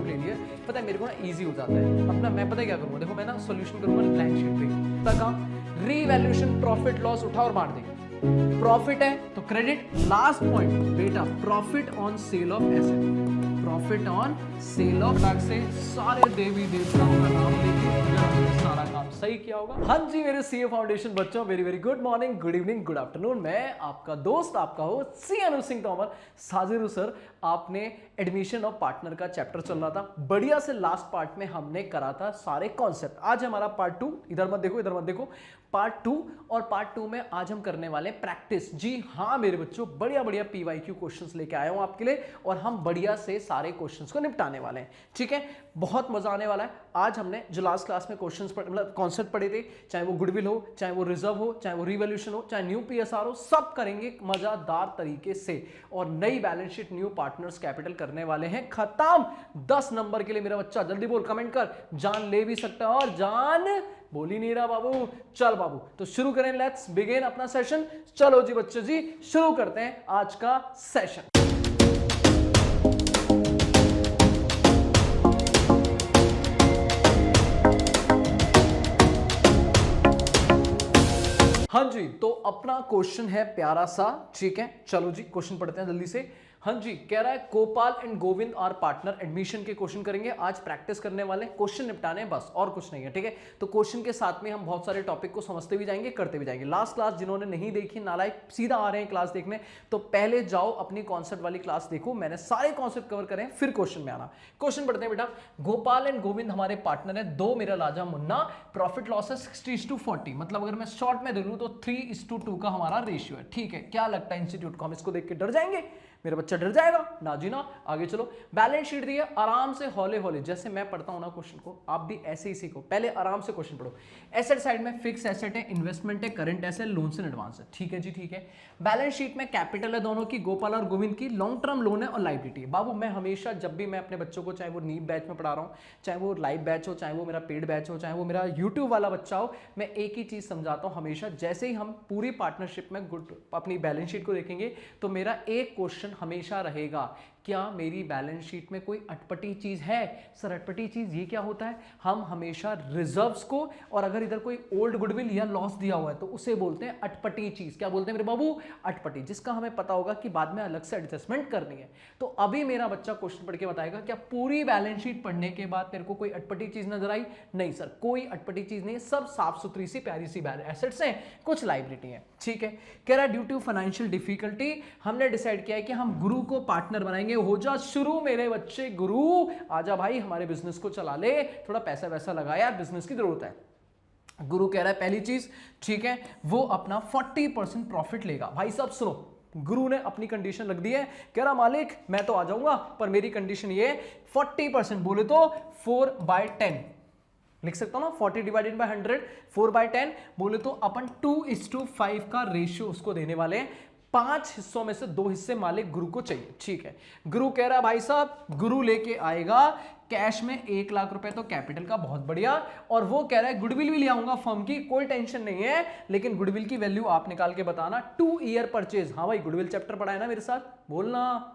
ले लिया, पता है मेरे को ना ईजी हो जाता है। अपना मैं पता है क्या करूँगा, देखो मैं ना सोल्यूशन करूँगा ब्लैंक शीट पे तक काम रीवैल्यूएशन प्रॉफिट लॉस उठा और बांट देंगे। प्रॉफिट है तो क्रेडिट, लास्ट पॉइंट बेटा profit on sale of asset, profit on sale of से सारे देवी देवताओं का नाम लेके सारा काम सही किया होगा। हाँ जी मेरे सीए फाउंडेशन बच्चों, very very good morning, good evening, good afternoon. मैं आपका दोस्त, आपका होस्ट सी अनु सिंह तोमर हाजिर हूं सर। आपने एडमिशन ऑफ पार्टनर का चैप्टर चल रहा था, बढ़िया से लास्ट पार्ट में हमने करा था सारे कॉन्सेप्ट। आज हमारा पार्ट 2, इधर मत देखो, इधर मत देखो, पार्ट 2। और पार्ट 2 में आज हम करने वाले प्रैक्टिस। जी हाँ मेरे बच्चों, बढ़िया बढ़िया पीवाईक्यू क्वेश्चंस लेके आया हूं आपके लिए और हम बढ़िया से सारे क्वेश्चंस को निपटाने वाले हैं। ठीक है, बहुत मजा आने वाला है। आज हमने जो लास्ट क्लास में क्वेश्चंस मतलब कॉन्सेप्ट पढ़े थे, चाहे वो गुडविल हो, चाहे वो रिजर्व हो, चाहे वो रिवॉल्यूशन हो, चाहे न्यू पीएसआर हो, सब करेंगे मजादार तरीके से। और नई balance sheet new partners capital करने वाले हैं खत्म। 10 नंबर के लिए मेरा बच्चा जल्दी बोल, कमेंट कर, जान ले भी सकता है और जान बोल ही नहीं रहा बाबू। चल बाबू, तो शुरू करें, लेट्स बिगिन अपना सेशन। चलो जी बच्चों जी, शुरू करते हैं आज का सेशन। हाँ जी, तो अपना क्वेश्चन है प्यारा सा। ठीक है, चलो जी क्वेश्चन पढ़ते हैं जल्दी से। हाँ जी, कह रहा है Gopal and Govind are partners, admission के क्वेश्चन करेंगे आज, प्रैक्टिस करने वाले, क्वेश्चन निपटाने हैं बस, और कुछ नहीं है। ठीक है, तो क्वेश्चन के साथ में हम बहुत सारे टॉपिक को समझते भी जाएंगे, करते भी जाएंगे। लास्ट क्लास जिन्होंने नहीं देखी, नालायक सीधा आ रहे हैं क्लास देखने, तो पहले जाओ अपनी कॉन्सेप्ट वाली क्लास देखो, मैंने सारे कॉन्सेप्ट कवर करें, फिर क्वेश्चन में आना। क्वेश्चन पढ़ते हैं बेटा। गोपाल एंड गोविंद हमारे पार्टनर है, दो मेरा राजा मुन्ना, प्रॉफिट लॉस है 60:40, मतलब अगर मैं शॉर्ट में दे दूं तो 3:2 का हमारा रेशियो है। ठीक है, क्या लगता है इंस्टीट्यूट को हम इसको देख के डर जाएंगे? मेरा बच्चा डर जाएगा ना जी ना। आगे चलो, बैलेंस शीट दी है, आराम से हौले हौले जैसे मैं पढ़ता हूं ना क्वेश्चन को, आप भी ऐसे ही सीखो। पहले आराम से क्वेश्चन पढ़ो। एसेट साइड में फिक्स एसेट है, इन्वेस्टमेंट है, current asset, loans and advance है। ठीक है जी, ठीक है। बैलेंस शीट में कैपिटल है दोनों की, गोपाल और गोविंद की, लॉन्ग टर्म लोन है और लायबिलिटी है। बाबू मैं हमेशा जब भी मैं अपने बच्चों को, चाहे वो नीट बैच में पढ़ा रहा हूँ, चाहे वो लाइव बैच हो, चाहे वो मेरा पेड बैच हो, चाहे वो मेरा यूट्यूब वाला बच्चा हो, मैं एक ही चीज समझाता हूँ हमेशा। जैसे ही हम पूरी पार्टनरशिप में अपनी बैलेंस शीट को देखेंगे तो मेरा एक क्वेश्चन हमेशा रहेगा, क्या मेरी बैलेंस शीट में कोई अटपटी चीज है? सर अटपटी चीज ये क्या होता है? हम हमेशा रिजर्व्स को, और अगर इधर कोई ओल्ड गुडविल या लॉस दिया हुआ है तो उसे बोलते हैं अटपटी चीज। क्या बोलते हैं मेरे बाबू? अटपटी, जिसका हमें पता होगा कि बाद में अलग से एडजस्टमेंट करनी है। तो अभी मेरा बच्चा क्वेश्चन पढ़ के बताएगा, क्या पूरी बैलेंस शीट पढ़ने के बाद तेरे को कोई अटपटी चीज नजर आई? नहीं सर, कोई अटपटी चीज नहीं, सब साफ सुथरी सी प्यारी सी एसेट्स हैं, कुछ लायबिलिटी है। ठीक है, कह रहा है ड्यू टू फाइनेंशियल डिफिकल्टी हमने डिसाइड किया है कि हम गुरु को पार्टनर बनाएंगे। हो जा शुरू मेरे बच्चे, गुरु आजा भाई हमारे बिजनेस को चला ले, थोड़ा पैसा वैसा लगा यार, बिजनेस की जरूरत है। गुरु कह रहा है पहली चीज, ठीक है, वो अपना 40% प्रॉफिट लेगा। भाई साहब सुनो, गुरु ने अपनी कंडीशन रख दी है, कह रहा मालिक मैं तो आ जाऊंगा पर मेरी कंडीशन ये 40%, बोले तो 4/10 लिख सकता हूं ना, 40 डिवाइडेड बाय 100, 4/10, बोले तो अपन 2:5 का रेशियो उसको देने वाले हैं। 5 हिस्सों में से 2 हिस्से मालिक गुरु को चाहिए। ठीक है, गुरु कह रहा है भाई साहब, गुरु लेके आएगा कैश में 1 लाख रुपए, तो कैपिटल का बहुत बढ़िया। और वो कह रहा है गुडविल भी ले आऊंगा फर्म की, कोई टेंशन नहीं है, लेकिन गुडविल की वैल्यू आप निकाल के बताना। 2 ईयर परचेज, हाँ भाई गुडविल चैप्टर पढ़ा है ना मेरे साथ, बोलना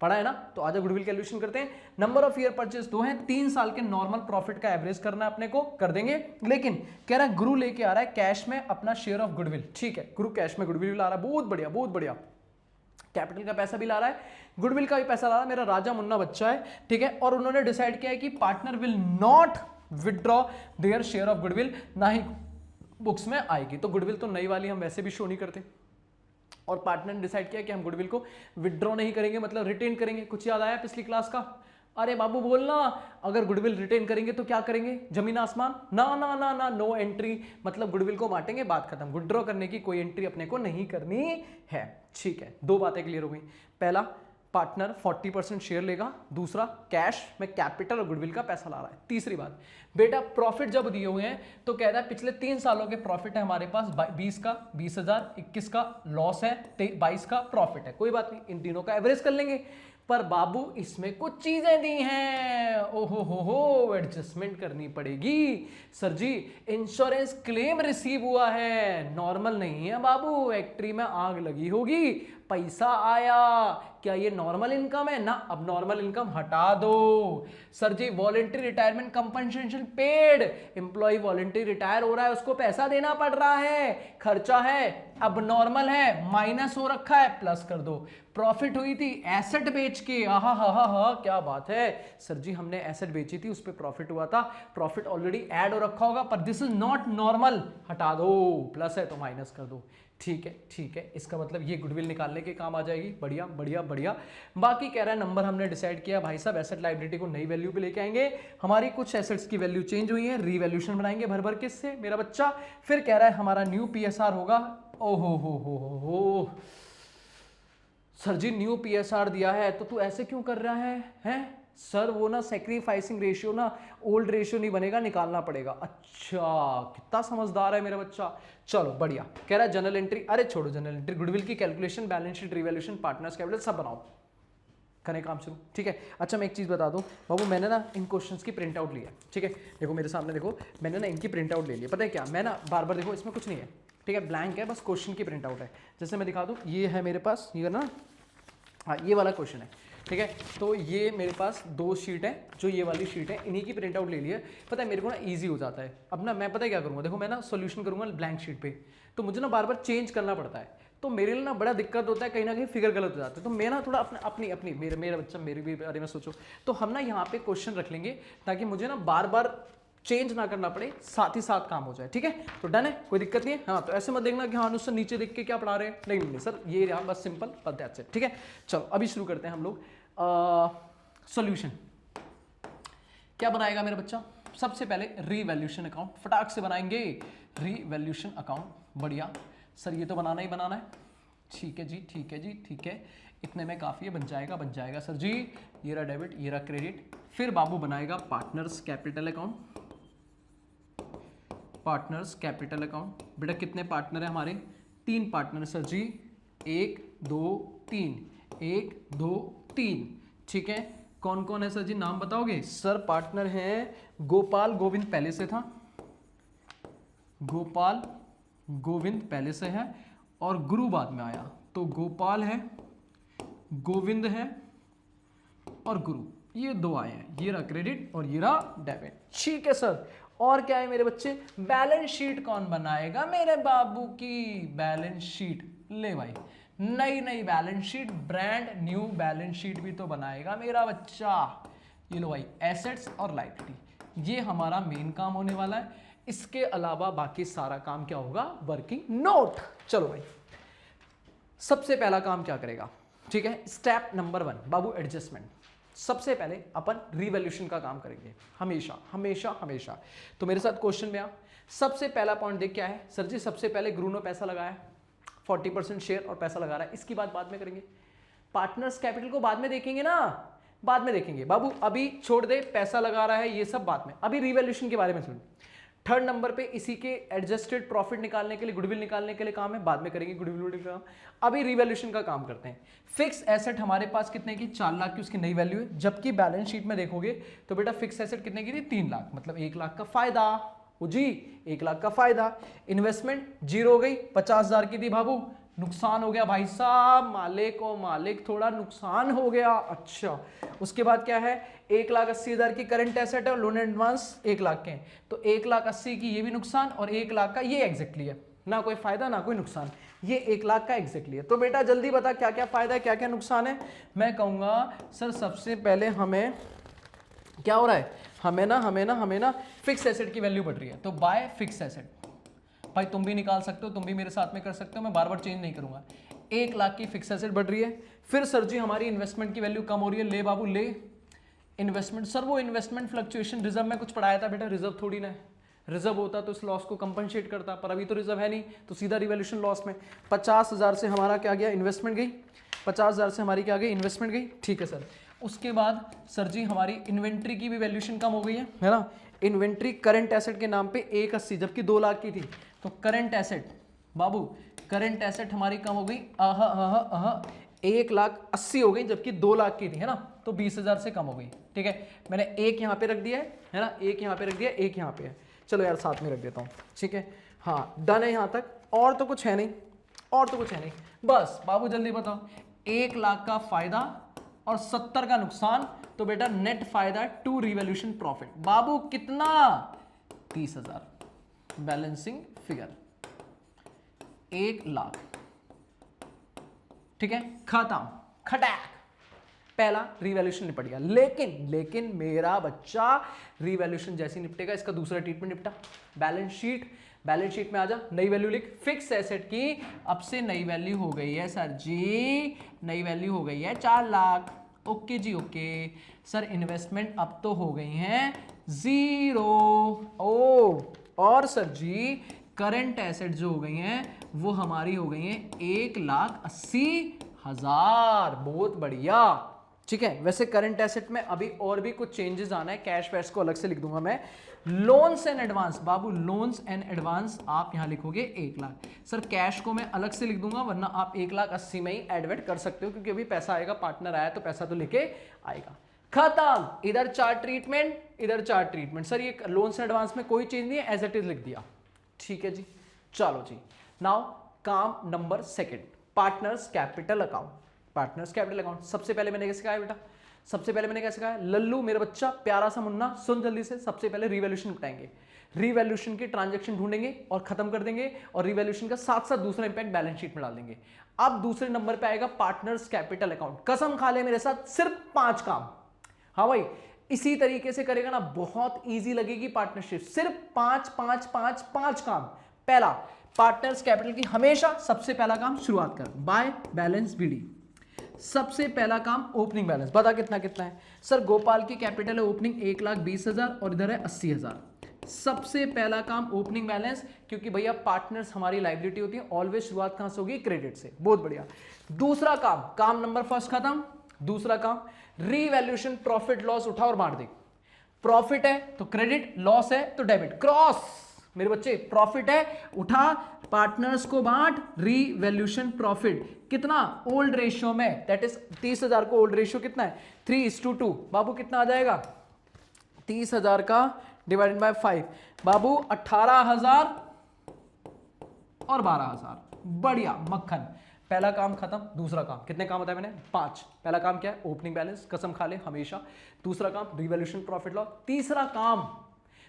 पढ़ा है ना, तो आजा गुडविल कैलकुलेशन करते हैं। नंबर ऑफ ईयर परचेज 2 है, 3 साल के नॉर्मल प्रॉफिट का एवरेज करना है अपने को, कर देंगे। लेकिन कह रहा है गुरु लेके आ रहा है कैश में अपना शेयर ऑफ गुडविल। ठीक है, गुरु कैश में गुडविल भी ला रहा है, बहुत बढ़िया बहुत बढ़िया। कैपिटल का पैसा भी ला रहा है, गुडविल का भी पैसा ला रहा है, मेरा राजा मुन्ना बच्चा है। ठीक है, और उन्होंने डिसाइड किया है कि partner will not withdraw their share of goodwill, ना ही बुक्स में आएगी। तो गुडविल तो नई वाली हम वैसे भी शो नहीं करते, और पार्टनर ने डिसाइड किया कि हम गुडविल को विड्रॉ नहीं करेंगे, मतलब रिटेन करेंगे। कुछ याद आया पिछली क्लास का? अरे बाबू बोलना, अगर गुडविल रिटेन करेंगे तो क्या करेंगे? जमीन आसमान? ना ना ना ना, नो एंट्री, मतलब गुडविल को बांटेंगे, बात खत्म। विड्रॉ करने की कोई एंट्री अपने को नहीं करनी है। ठीक है, 2 बातें क्लियर हो गई। पहला, पार्टनर 40% शेयर लेगा, दूसरा कैश में कैपिटल और गुडविल का पैसा ला रहा है। तीसरी बात, बेटा प्रॉफिट जब दिए हुए हैं तो कह रहा है पिछले 3 सालों के प्रॉफिट है हमारे पास 20 का, 20,000, 21 का लॉस है, 22 का प्रॉफिट है। कोई बात नहीं, इन तीनों का एवरेज कर लेंगे। पर बाबू इसमें कुछ चीजें दी हैं, ओहो हो, एडजस्टमेंट करनी पड़ेगी। सर जी इंश्योरेंस क्लेम रिसीव हुआ है, नॉर्मल नहीं है बाबू, एक्ट्री में आग लगी होगी, पैसा आया, क्या ये नॉर्मल इनकम है ना? अब नॉर्मल इनकम हटा दो sir ji. Voluntary retirement compensation paid, employ voluntary retire हो रहा है, उसको पैसा देना पड़ रहा है, खर्चा है। अब नॉर्मल है, माइनस हो रखा है, प्लस कर दो। प्रॉफिट हुई थी एसेट बेच के, आहा हा हा हा, क्या बात है सर जी, हमने एसेट बेची थी, उस पर प्रॉफिट हुआ था, प्रॉफिट ऑलरेडी ऐड हो रखा होगा, पर दिस इज नॉट नॉर्मल, हटा दो। प्लस है तो माइनस कर दो। ठीक है ठीक है, इसका मतलब ये गुडविल निकालने के काम आ जाएगी। बढ़िया बढ़िया बढ़िया। बाकी कह रहा है नंबर हमने डिसाइड किया भाई साहब, एसेट लायबिलिटी को नई वैल्यू पे लेके आएंगे। हमारी कुछ एसेट्स की वैल्यू चेंज हुई है, रीवैल्यूएशन बनाएंगे भर भर किससे मेरा बच्चा। फिर कह रहा है हमारा न्यू पीएसआर होगा। ओहो हो सर जी, न्यू पीएसआर दिया है तो तू ऐसे क्यों कर रहा है? हैं सर, वो ना सैक्रिफाइसिंग रेशियो ना ओल्ड रेशियो नहीं बनेगा, निकालना पड़ेगा। अच्छा, कितना समझदार है मेरा बच्चा। चलो बढ़िया। कह रहा है जनरल एंट्री, अरे छोड़ो जनरल एंट्री, गुडविल की calculation, balance sheet, revaluation, partners capital सब बनाओ, करें काम शुरू। ठीक है। अच्छा मैं एक चीज़ बता दूं बाबू, मैंने ना इन क्वेश्चंस की प्रिंट आउट लिया है। ठीक है, देखो मेरे सामने, देखो मैंने ना इनकी प्रिंट आउट ले लिया। पता है क्या, मैं ना बार बार, देखो इसमें कुछ नहीं है, ठीक है, ब्लैंक है, बस क्वेश्चन की प्रिंट आउट है। जैसे मैं दिखा दूँ, ये है मेरे पास, ये ना, हाँ ये वाला क्वेश्चन है। ठीक है, तो ये मेरे पास 2 शीट है, जो ये वाली शीट है, इन्हीं की प्रिंट आउट ले ली है। पता है मेरे को ना इजी हो जाता है। अब ना मैं पता है क्या करूँगा, देखो मैं ना सॉल्यूशन करूँगा ब्लैंक शीट पे, तो मुझे ना बार बार चेंज करना पड़ता है, तो मेरे लिए ना बड़ा दिक्कत होता है, कहीं ना कहीं फिगर गलत हो जाता है। तो मैं ना थोड़ा अपनी मेरा बच्चा मेरे भी बारे में सोचो, तो हम ना यहाँ पे क्वेश्चन रख लेंगे ताकि मुझे ना बार बार चेंज ना करना पड़े, साथ ही साथ काम हो जाए। ठीक है, तो डन है, कोई दिक्कत नहीं है। हाँ, तो ऐसे मत देखना कि हाँ अनुसार नीचे देख के क्या पढ़ा रहे हैं, नहीं नहीं सर, ये रहा बस सिंपल, बस दैट्स इट। ठीक है, चलो अभी शुरू करते हैं हम लोग। सॉल्यूशन क्या बनाएगा मेरा बच्चा? सबसे पहले रीवैल्यूएशन अकाउंट फटाक से बनाएंगे। रीवैल्यूएशन अकाउंट, बढ़िया सर, ये तो बनाना ही बनाना है। ठीक है जी, ठीक है जी, ठीक है, इतने में काफ़ी है, बन जाएगा सर जी। ये रहा डेबिट, ये रहा क्रेडिट। फिर बाबू बनाएगा partners capital account. Partners capital account, बेटा कितने पार्टनर है हमारे? 3 पार्टनर सर जी, 1 2 3, 1 2 3। ठीक है, कौन कौन है सर जी, नाम बताओगे? सर पार्टनर है गोपाल गोविंद पहले से था, गोपाल गोविंद पहले से है, और गुरु बाद में आया, तो गोपाल है, गोविंद है और गुरु, ये 2 आए हैं। ये रहा क्रेडिट और ये रहा डेबिट। ठीक है सर, और क्या है मेरे बच्चे? बैलेंस शीट कौन बनाएगा मेरे बाबू की? बैलेंस शीट, ले भाई नई balance sheet, brand new balance sheet भी तो बनाएगा मेरा बच्चा। ये लो भाई, एसेट्स और लायबिलिटी, ये हमारा मेन काम होने वाला है। इसके अलावा बाकी सारा काम क्या होगा? Working note. चलो भाई, सबसे पहला काम क्या करेगा? ठीक है, स्टेप नंबर 1 बाबू, एडजस्टमेंट। सबसे पहले अपन रिवैल्यूएशन का काम करेंगे, हमेशा हमेशा हमेशा। तो मेरे साथ क्वेश्चन में आ, सबसे पहला पॉइंट देख क्या है सर जी? सबसे पहले गुरु ने पैसा लगाया 40% शेयर और पैसा लगा रहा है, इसकी बात बाद में करेंगे। पार्टनर्स कैपिटल को बाद में देखेंगे ना, बाद में देखेंगे बाबू, अभी छोड़ दे, पैसा लगा रहा है ये सब बाद में, अभी रिवैल्यूएशन के बारे में सुन। 3rd नंबर पे इसी के एडजस्टेड प्रॉफिट निकालने के लिए, गुडविल निकालने के लिए काम है, बाद में करेंगे गुडविल का काम। अभी रिवैल्यूएशन का काम करते हैं। फिक्स एसेट हमारे पास कितने की? 4 लाख की उसकी नई वैल्यू है, जबकि बैलेंस शीट में देखोगे तो बेटा फिक्स एसेट कितने की थी? 3 लाख, मतलब 1 लाख का फायदा। ओ जी, 1 लाख का फायदा। इन्वेस्टमेंट 0 हो गई, 50,000 की थी बाबू, नुकसान हो गया भाई साहब, मालिक थोड़ा नुकसान हो गया। अच्छा, उसके बाद क्या है? 1,80,000 की करंट एसेट है और लोन एडवांस 1 लाख के हैं, तो 1,80,000 की ये भी नुकसान और 1 लाख का ये एग्जैक्टली है, ना कोई फायदा ना कोई नुकसान, ये 1 लाख का एग्जैक्टली है। तो बेटा जल्दी बता क्या क्या फायदा है, क्या क्या नुकसान है? मैं कहूंगा सर सबसे पहले हमें क्या हो रहा है, हमें ना फिक्स एसेट की वैल्यू बढ़ रही है, तो बाय फिक्स एसेट। भाई तुम भी निकाल सकते हो, तुम भी मेरे साथ में कर सकते हो, मैं बार बार चेंज नहीं करूंगा। 1 लाख की फिक्स एसेट बढ़ रही है। फिर सर जी हमारी इन्वेस्टमेंट की वैल्यू कम हो रही है, ले बाबू ले इन्वेस्टमेंट। सर वो इन्वेस्टमेंट फ्लक्चुएशन रिजर्व में कुछ पढ़ाया था बेटा, रिजर्व थोड़ी ना है, रिजर्व होता तो इस लॉस को कंपनसेट करता, पर अभी तो रिजर्व है नहीं, तो सीधा रिवैल्यूएशन लॉस में। 50,000 से हमारा क्या गया? इन्वेस्टमेंट गई, 50,000 से हमारी क्या गई? इन्वेस्टमेंट गई। ठीक है सर, उसके बाद सर जी हमारी इन्वेंट्री की भी वैल्यूएशन कम हो गई है ना। इन्वेंट्री करंट एसेट के नाम पे 180, जबकि 2 लाख की थी, तो करंट एसेट बाबू, करंट एसेट हमारी कम हो गई 1,80,000 हो गई, जबकि 2 लाख की थी, है ना, तो 20,000 से कम हो गई। ठीक है, मैंने एक यहाँ पे रख दिया है ना, एक यहाँ पे रख दिया, एक यहाँ पे है, चलो यार साथ में रख देता हूँ। ठीक है, हाँ डन है यहाँ तक, और तो कुछ है नहीं, और तो कुछ है नहीं। बस बाबू जल्दी बताओ, 1 लाख का फायदा और 70 का नुकसान, तो बेटा नेट फायदा टू रिवॉल्यूशन प्रॉफिट। बाबू कितना? 30,000। Balancing figure 1 lakh. ठीक है, खत्म, खटैक। पहला रिवॉल्यूशन निपट गया। लेकिन मेरा बच्चा रिवॉल्यूशन जैसे निपटेगा इसका दूसरा ट्रीटमेंट निपटा। बैलेंस शीट में आ जा, नई वैल्यू लिख। फिक्स एसेट की अब से नई वैल्यू हो गई है सर जी, नई वैल्यू हो गई है 4 लाख। ओके जी ओके सर। इन्वेस्टमेंट अब तो हो गई हैं 0। ओ और सर जी करंट एसेट जो हो गई हैं वो हमारी हो गई हैं 1,80,000। बहुत बढ़िया। ठीक है, वैसे करंट एसेट में अभी और भी कुछ चेंजेस आना है, कैश वैश को अलग से लिख दूंगा मैं। Loans and advance, Babu loans and advance आप यहां लिखोगे 1 लाख। सर कैश को मैं अलग से लिख दूंगा, वरना आप 1,80,000 में ही एडवेट कर सकते हो, क्योंकि अभी पैसा आएगा, पार्टनर आया तो पैसा तो लेके आएगा। खत्म। इधर 4 ट्रीटमेंट, इधर 4 ट्रीटमेंट। सर ये लोन्स एंड एडवांस में कोई चेंज नहीं है, एज इट इज लिख दिया। ठीक है जी, चलो जी। नाउ काम number 2, partners capital account. Partners capital account सबसे पहले मैंने क्या सिखाया बेटा? सबसे पहले मैंने क्या सिखाया? लल्लू मेरा बच्चा प्यारा सा मुन्ना, सुन जल्दी से। सबसे पहले रिवॉल्यूशन निपटाएंगे, रिवॉल्यूशन के ट्रांजैक्शन ढूंढेंगे और खत्म कर देंगे, और रिवॉल्यूशन का साथ साथ दूसरा इंपैक्ट बैलेंस शीट में डाल देंगे। अब दूसरे नंबर पे आएगा पार्टनर्स कैपिटल अकाउंट। कसम खा ले मेरे साथ, सिर्फ 5 काम। हाँ भाई, इसी तरीके से करेगा ना, बहुत ईजी लगेगी पार्टनरशिप। सिर्फ 5 5 5 5 काम। पहला, पार्टनर्स कैपिटल की हमेशा सबसे पहला काम शुरुआत कर, बाय बैलेंस बीडी। सबसे पहला काम ओपनिंग बैलेंस, बता कितना कितना है? सर गोपाल की कैपिटल है ओपनिंग 1,20,000 और इधर है 80,000। सबसे पहला काम ओपनिंग बैलेंस, क्योंकि भैया पार्टनर्स हमारी लायबिलिटी होती है, ऑलवेज शुरुआत कहां से होगी? क्रेडिट से। बहुत बढ़िया। दूसरा काम नंबर फर्स्ट खत्म। दूसरा काम रीवैल्यूएशन, प्रॉफिट लॉस उठा और बांट दे। प्रॉफिट है तो क्रेडिट, लॉस है तो डेबिट। क्रॉस मेरे बच्चे, प्रॉफिट है उठा, पार्टनर्स को बांट, रीवैल्यूएशन प्रॉफिट कितना? ओल्ड रेशियो में, दैट इज 30,000 को ओल्ड रेशियो कितना है? 3:2। बाबू कितना आ जाएगा? 30,000 का डिवाइडेड बाय 5, बाबू 18,000 और 12,000। बढ़िया मक्खन। पहला काम खत्म। दूसरा काम, कितने काम बताया मैंने? 5। पहला काम क्या है? ओपनिंग बैलेंस, कसम खा ले हमेशा। दूसरा काम रिवॉल्यूशन प्रॉफिट लॉस। तीसरा काम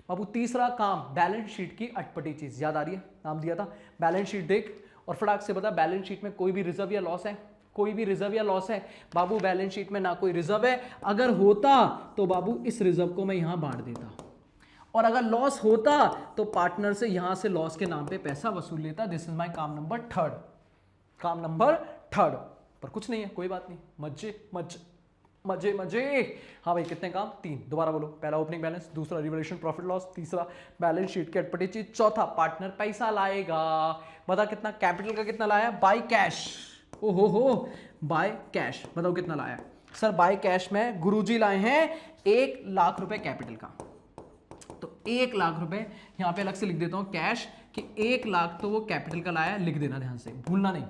बाबू, तीसरा काम बैलेंस शीट की अटपटी चीज। याद आ रही है? नाम दिया था बैलेंस शीट। देख और फटाक से बता, बैलेंस शीट में कोई भी रिजर्व या लॉस है? कोई भी रिजर्व या लॉस है? बाबू बैलेंस शीट में ना कोई रिजर्व है। अगर होता तो बाबू इस रिजर्व को मैं यहां बांट देता, और अगर लॉस होता तो पार्टनर से यहां से लॉस के नाम पे पैसा वसूल लेता। दिस इज माय काम नंबर 3। काम नंबर 3 पर कुछ नहीं है, कोई बात नहीं, मजे मजे मजे मजे। हाँ भाई, कितने काम? 3। दोबारा बोलो। पहला ओपनिंग बैलेंस, दूसरा रिवॉल्यूशन प्रॉफिट लॉस, तीसरा बैलेंस शीट की अटपटी चीज, चौथा पार्टनर पैसा लाएगा। बता कितना? कैपिटल का कितना लाया? By cash. ओहो हो, बाय कैश। बताओ कितना लाया? सर बाय कैश में गुरुजी लाए हैं 1 लाख रुपए कैपिटल का। तो 1 लाख रुपए यहां पे अलग से लिख देता हूं कैश, कि 1 लाख तो वो कैपिटल का लाया, लिख देना ध्यान से, भूलना नहीं।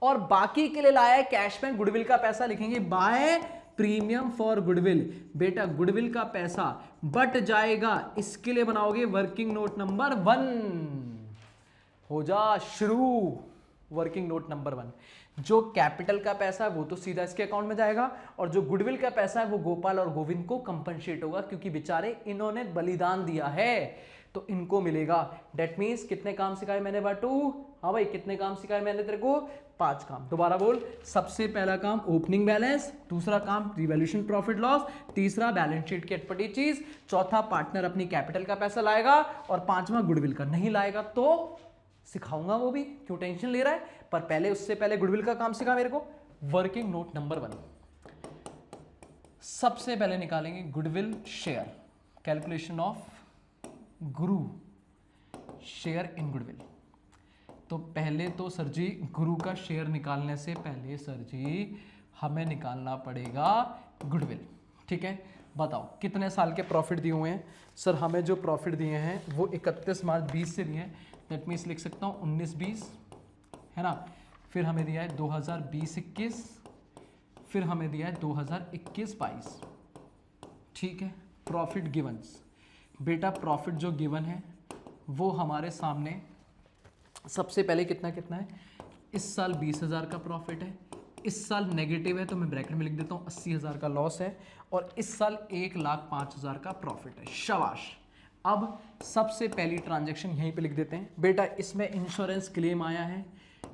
और बाकी के लिए लाया है कैश में गुडविल का पैसा, लिखेंगे बाय प्रीमियम फॉर गुडविल। बेटा गुडविल का पैसा बट जाएगा, इसके लिए बनाओगे वर्किंग नोट नंबर 1। हो जा शुरू। Working note number 1। जो कैपिटल का पैसा है वो तो सीधा इसके अकाउंट में जाएगा, और जो गुडविल का पैसा है वो गोपाल और गोविंद को कंपनसेट होगा, क्योंकि बेचारे इन्होंने बलिदान दिया है तो इनको मिलेगा। डेट मीन्स कितने काम सिखाए मैंने बाटू? हाँ भाई, कितने काम सिखाए मैंने तेरे को? 5 काम। दोबारा बोल। सबसे पहला काम ओपनिंग बैलेंस, दूसरा काम रिवॉल्यूशन प्रॉफिट लॉस, तीसरा बैलेंस शीट की अटपटी चीज, चौथा पार्टनर अपनी कैपिटल का पैसा लाएगा, और 5वां गुडविल का। नहीं लाएगा तो सिखाऊंगा वो भी, क्यों टेंशन ले रहा है? पर पहले, उससे पहले गुडविल का काम सिखा मेरे को। Working note number 1। सबसे पहले निकालेंगे goodwill share, calculation of Guru share in goodwill. तो पहले तो सर जी गुरु का शेयर निकालने से पहले सर जी हमें निकालना पड़ेगा गुडविल। ठीक है, बताओ कितने साल के प्रॉफिट दिए हुए हैं? सर हमें जो प्रॉफिट दिए हैं वो 31 मार्च 20 से दिए हैं। दैट मीन्स लिख सकता हूँ 19-20, है ना। फिर हमें दिया है 2020-21, फिर हमें दिया है 2021-22। ठीक है, प्रॉफिट गिवन्स। बेटा प्रॉफिट जो गिवन है वो हमारे सामने सबसे पहले कितना कितना है? इस साल 20,000 का प्रॉफिट है, इस साल नेगेटिव है तो मैं ब्रैकेट में लिख देता हूँ 80,000 का लॉस है, और इस साल 1,05,000 का प्रॉफिट है। शाबाश। अब सबसे पहली ट्रांजैक्शन यहीं पे लिख देते हैं बेटा, इसमें इंश्योरेंस क्लेम आया है।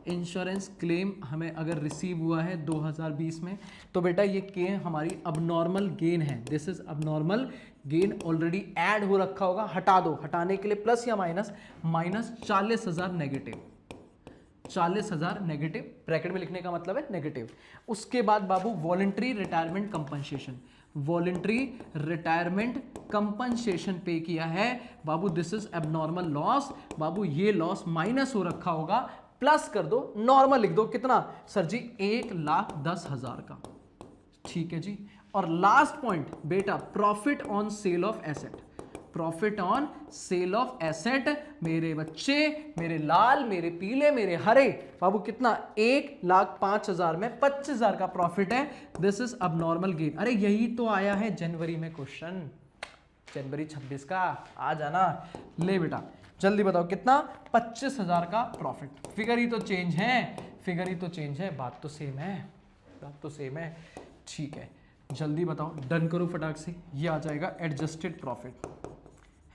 इंश्योरेंस क्लेम हमें अगर रिसीव हुआ है 2020 में, तो बेटा ये गेन हमारी अबनॉर्मल गेन है। This is abnormal gain, already add हो रखा होगा, हटा दो। हटाने के लिए प्लस या minus, minus 40,000 negative, 40,000 negative, bracket में लिखने का मतलब है नेगेटिव। उसके बाद बाबू voluntary retirement compensation, voluntary retirement compensation pay किया है बाबू। दिस इज एबनॉर्मल लॉस बाबू, ये लॉस माइनस हो रखा होगा, प्लस कर दो, नॉर्मल लिख दो। कितना सर जी? 1,10,000 का। ठीक है जी। और लास्ट पॉइंट बेटा, profit on sale of asset, profit on sale of asset. मेरे बच्चे, मेरे लाल, मेरे पीले, मेरे हरे बाबू, कितना? 1,05,000 में 25,000 का प्रॉफिट है। दिस इज अब नॉर्मल गेन। अरे यही तो आया है जनवरी में क्वेश्चन, जनवरी 26 का। आ जाना, ले बेटा जल्दी बताओ कितना? 25,000 का प्रॉफिट। फिगर ही तो चेंज है, फिगर ही तो चेंज है, बात तो सेम है, बात तो सेम है। ठीक है, जल्दी बताओ, डन करो फटाक से। ये आ जाएगा एडजस्टेड प्रॉफिट,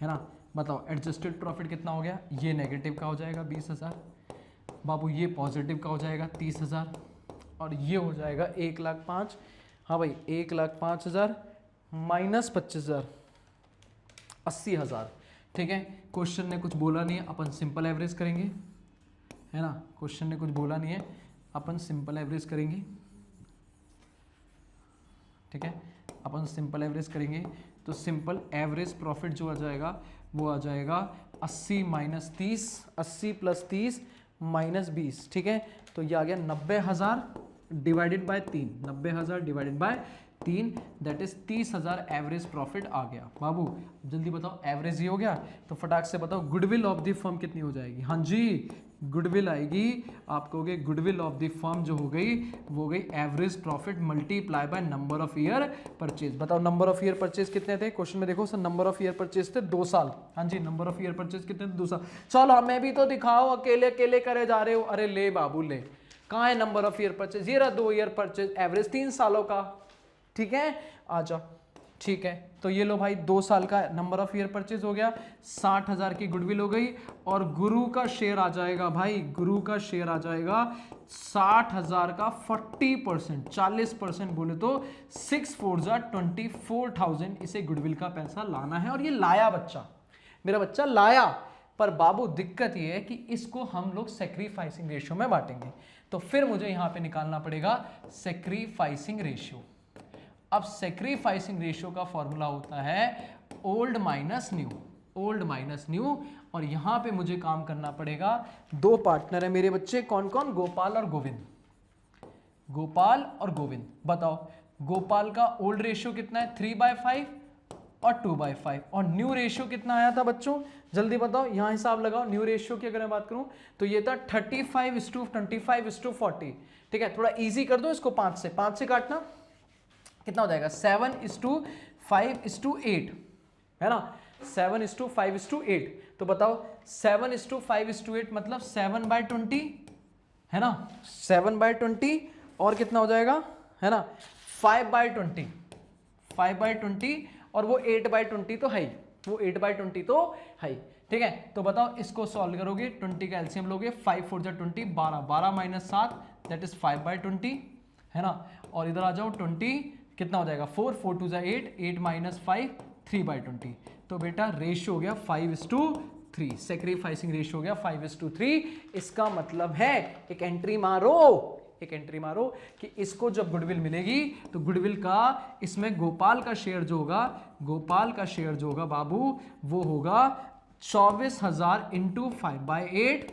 है ना। बताओ एडजस्टेड प्रॉफिट कितना हो गया? ये नेगेटिव का हो जाएगा 20,000 बाबू, ये पॉजिटिव का हो जाएगा 30,000, और ये हो जाएगा 1,05,000। हाँ भाई, 1,05,000 माइनस 25,000, 80,000। ठीक है, क्वेश्चन ने कुछ बोला नहीं है, अपन सिंपल एवरेज करेंगे, है ना। क्वेश्चन ने कुछ बोला नहीं है, अपन सिंपल एवरेज करेंगे। ठीक है, अपन सिंपल एवरेज करेंगे तो सिंपल एवरेज प्रॉफिट जो आ जाएगा वो आ जाएगा 80 माइनस 30, 80 प्लस 30 माइनस 20। ठीक है, तो ये आ गया 90,000 divided by 3, 90,000 divided by 3, that is 30,000 average profit आ गया। बाबू जल्दी बताओ, एवरेज ही हो गया, तो फटाक से बताओ गुडविल ऑफ द फर्म कितनी हो जाएगी? हाँ जी, गुडविल आएगी। आप कहोगे गुडविल ऑफ द फर्म जो हो गई वो हो गई average profit multiply by number of year purchase. बताओ नंबर ऑफ ईयर परचेज कितने थे? क्वेश्चन में देखो sir, number of year purchase थे 2 साल। हाँ जी, नंबर ऑफ ईयर परचेज कितने थे? 2 साल। चलो हमें भी तो दिखाओ, अकेले अकेले करे जा रहे हो। अरे ले बाबू ले, कहाँ है नंबर ऑफ ईयर परचेज? ये रहा 2 ईयर परचेज, एवरेज 3 सालों का। ठीक है, आ जाओ। ठीक है, तो ये लो भाई 2 साल का नंबर ऑफ ईयर परचेज हो गया, 60,000 की गुडविल हो गई, और गुरु का शेयर आ जाएगा भाई, गुरु का शेयर आ जाएगा 60,000 का 40%, 40% बोले तो 6 4 24,000। इसे गुडविल का पैसा लाना है, और ये लाया बच्चा, मेरा बच्चा लाया। पर बाबू दिक्कत ये है कि इसको हम लोग सेक्रीफाइसिंग रेशियो में बांटेंगे, तो फिर मुझे यहां पे निकालना पड़ेगा सेक्रीफाइसिंग रेशियो। अब सेक्रीफाइसिंग रेशियो का फॉर्मूला होता है old minus new, old minus new. और यहां पे मुझे काम करना पड़ेगा, 2 पार्टनर है मेरे बच्चे, कौन कौन? गोपाल और गोविंद, गोपाल और गोविंद। बताओ गोपाल का ओल्ड रेशियो कितना है? 3/5 और 2/5, और न्यू रेशियो कितना आया था बच्चों? जल्दी बताओ, यहां हिसाब लगाओ। न्यू रेशियो की अगर मैं बात करूं तो ये था 35:25:40। ठीक है, थोड़ा इजी कर दो इसको, 5 से काटना कितना हो जाएगा? 7:5:8, है ना। 7:5:8, तो बताओ 7:5:8 मतलब 7/20, है ना। 7/20, और कितना हो जाएगा? है ना 5/20, 5/20, और वो 8/20 तो है ही, वो 8/20 तो है ही। ठीक है, तो बताओ इसको सॉल्व करोगे, 20 का एलसीएम लोगे, 5 4 20, 12, 12 माइनस 7 दैट इज 5/20, है ना। और इधर आ जाओ 20, कितना हो जाएगा? 4 4 2 8, 8 माइनस 5 3/20। तो बेटा रेशियो हो गया 5:3, सेक्रीफाइसिंग रेशियो हो गया 5:3। इसका मतलब है, एक एंट्री मारो, एक एंट्री मारो कि इसको जब गुडविल मिलेगी तो गुडविल का, इसमें गोपाल का शेयर जो होगा, गोपाल का शेयर जो होगा बाबू वो होगा 24,000 इंटू 5/8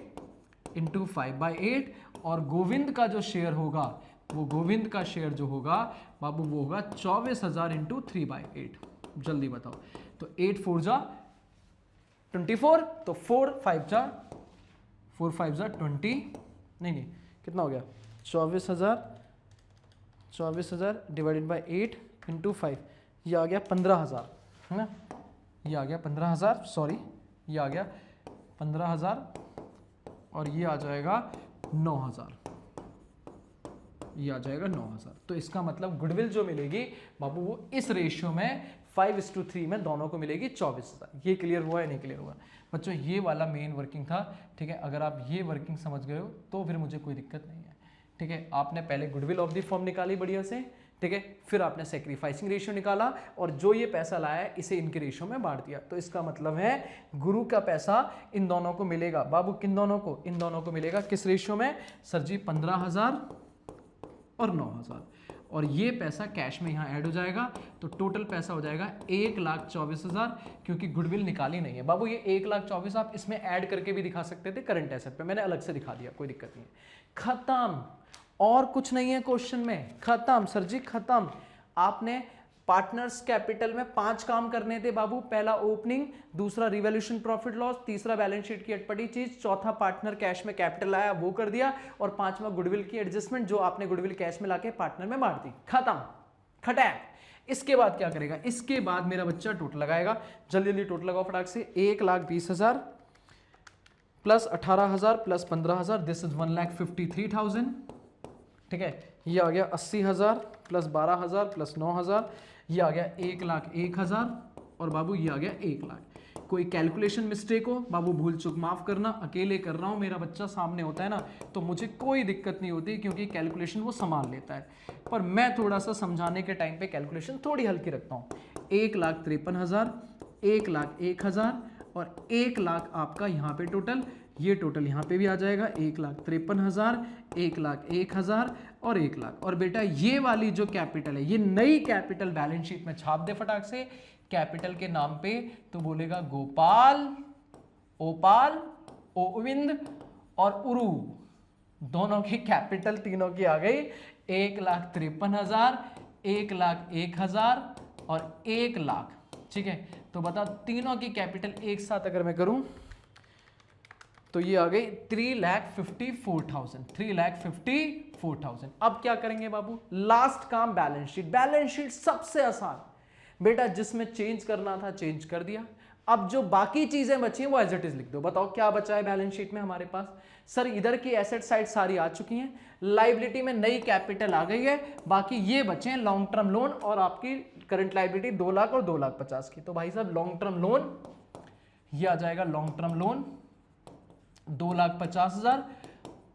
इंटू 5/8, और गोविंद का जो शेयर होगा, वो गोविंद का शेयर जो होगा बाबू वो होगा 24,000 इंटू 3/8। जल्दी बताओ, तो 8 4 24, तो 4 5 20, नहीं कितना हो गया? 24,000 डिवाइडेड बाई 8 इंटू 5, ये आ गया 15,000, है ना। ये आ गया 15,000, सॉरी ये आ गया 15,000, और ये आ जाएगा 9,000, ये आ जाएगा 9000। तो इसका मतलब गुडविल जो मिलेगी बाबू वो इस रेशियो में 5:3 में दोनों को मिलेगी 24,000। ये क्लियर हुआ है नहीं क्लियर हुआ बच्चों? ये वाला मेन वर्किंग था, ठीक है। अगर आप ये वर्किंग समझ गए हो तो फिर मुझे कोई दिक्कत नहीं है, ठीक है। आपने पहले गुडविल ऑफ द फॉर्म निकाली बढ़िया से, ठीक है, फिर आपने सेक्रीफाइसिंग रेशियो निकाला और जो ये पैसा लाया है इसे इनके रेशियो में बांट दिया। तो इसका मतलब है गुरु का पैसा इन दोनों को मिलेगा बाबू, किन दोनों को? इन दोनों को मिलेगा किस रेशियो में सर जी? 15,000 और 9,000। और ये पैसा कैश में यहाँ ऐड हो जाएगा, तो टोटल पैसा हो जाएगा 1,24,000, क्योंकि गुडविल निकाली नहीं है बाबू। ये 1,24,000 आप इसमें ऐड करके भी दिखा सकते थे करंट एसेट पे, मैंने अलग से दिखा दिया, कोई दिक्कत नहीं है। खत्म, और कुछ नहीं है क्वेश्चन में, खत्म सर जी खत्म। आपने पार्टनर्स कैपिटल में 5 काम करने थे बाबू। पहला ओपनिंग, दूसरा रिवैल्यूएशन प्रॉफिट लॉस, तीसरा बैलेंस शीट की अटपटी चीज, चौथा पार्टनर कैश में कैपिटल आया वो कर दिया, और पांचवा गुडविल की एडजस्टमेंट जो आपने गुडविल कैश में लाके पार्टनर में बांट दी। खत्म, खटैक। इसके बाद क्या करेगा? इसके बाद मेरा बच्चा टोटल लगाएगा, जल्दी जल्दी टोटल लगाओ फटाक से। 1,20,000 प्लस 18,000 प्लस 15,000, दिस इज 1,53,000, ठीक है। ये आ गया 80,000 प्लस 12,000 प्लस 9,000, ये आ गया 1,01,000, और बाबू ये आ गया 1,00,000। कोई कैलकुलेशन मिस्टेक हो बाबू भूल चूक माफ करना, अकेले कर रहा हूं, मेरा बच्चा सामने होता है ना तो मुझे कोई दिक्कत नहीं होती, क्योंकि कैलकुलेशन वो संभाल लेता है। पर मैं थोड़ा सा समझाने के टाइम पे कैलकुलेशन थोड़ी हल्की रखता हूँ। 1,53,000, 1,01,000 और 1,00,000 आपका यहाँ पे टोटल, ये टोटल यहाँ पे भी आ जाएगा 1,53,000, 1,01,000 और 1,00,000। और बेटा ये वाली जो कैपिटल है, ये नई कैपिटल बैलेंस शीट में छाप दे फटाक से कैपिटल के नाम पे, तो बोलेगा गोपाल, ओपाल, ओविंद और उरू, दोनों की कैपिटल तीनों की आ गई 1,53,000, 1,01,000 और 1,00,000, ठीक है। तो बताओ तीनों की कैपिटल एक साथ अगर मैं करूं तो ये आ गई 3,54,000, 3,54,000। अब क्या करेंगे बाबू? लास्ट काम बैलेंस शीट। बैलेंस शीट सबसे आसान बेटा, जिसमें चेंज करना था चेंज कर दिया। अब जो बाकी चीजें बची हैं वो एज इट इज लिख दो। बताओ क्या बचा है बैलेंस शीट में हमारे पास? सर इधर की एसेट साइड सारी आ चुकी हैं, लाइबिलिटी में नई कैपिटल आ गई है, बाकी ये बचे हैं लॉन्ग टर्म लोन और आपकी करंट लाइबिलिटी 2 लाख और 2,50,000 की। तो भाई साहब लॉन्ग टर्म लोन ये आ जाएगा, लॉन्ग टर्म लोन 2,50,000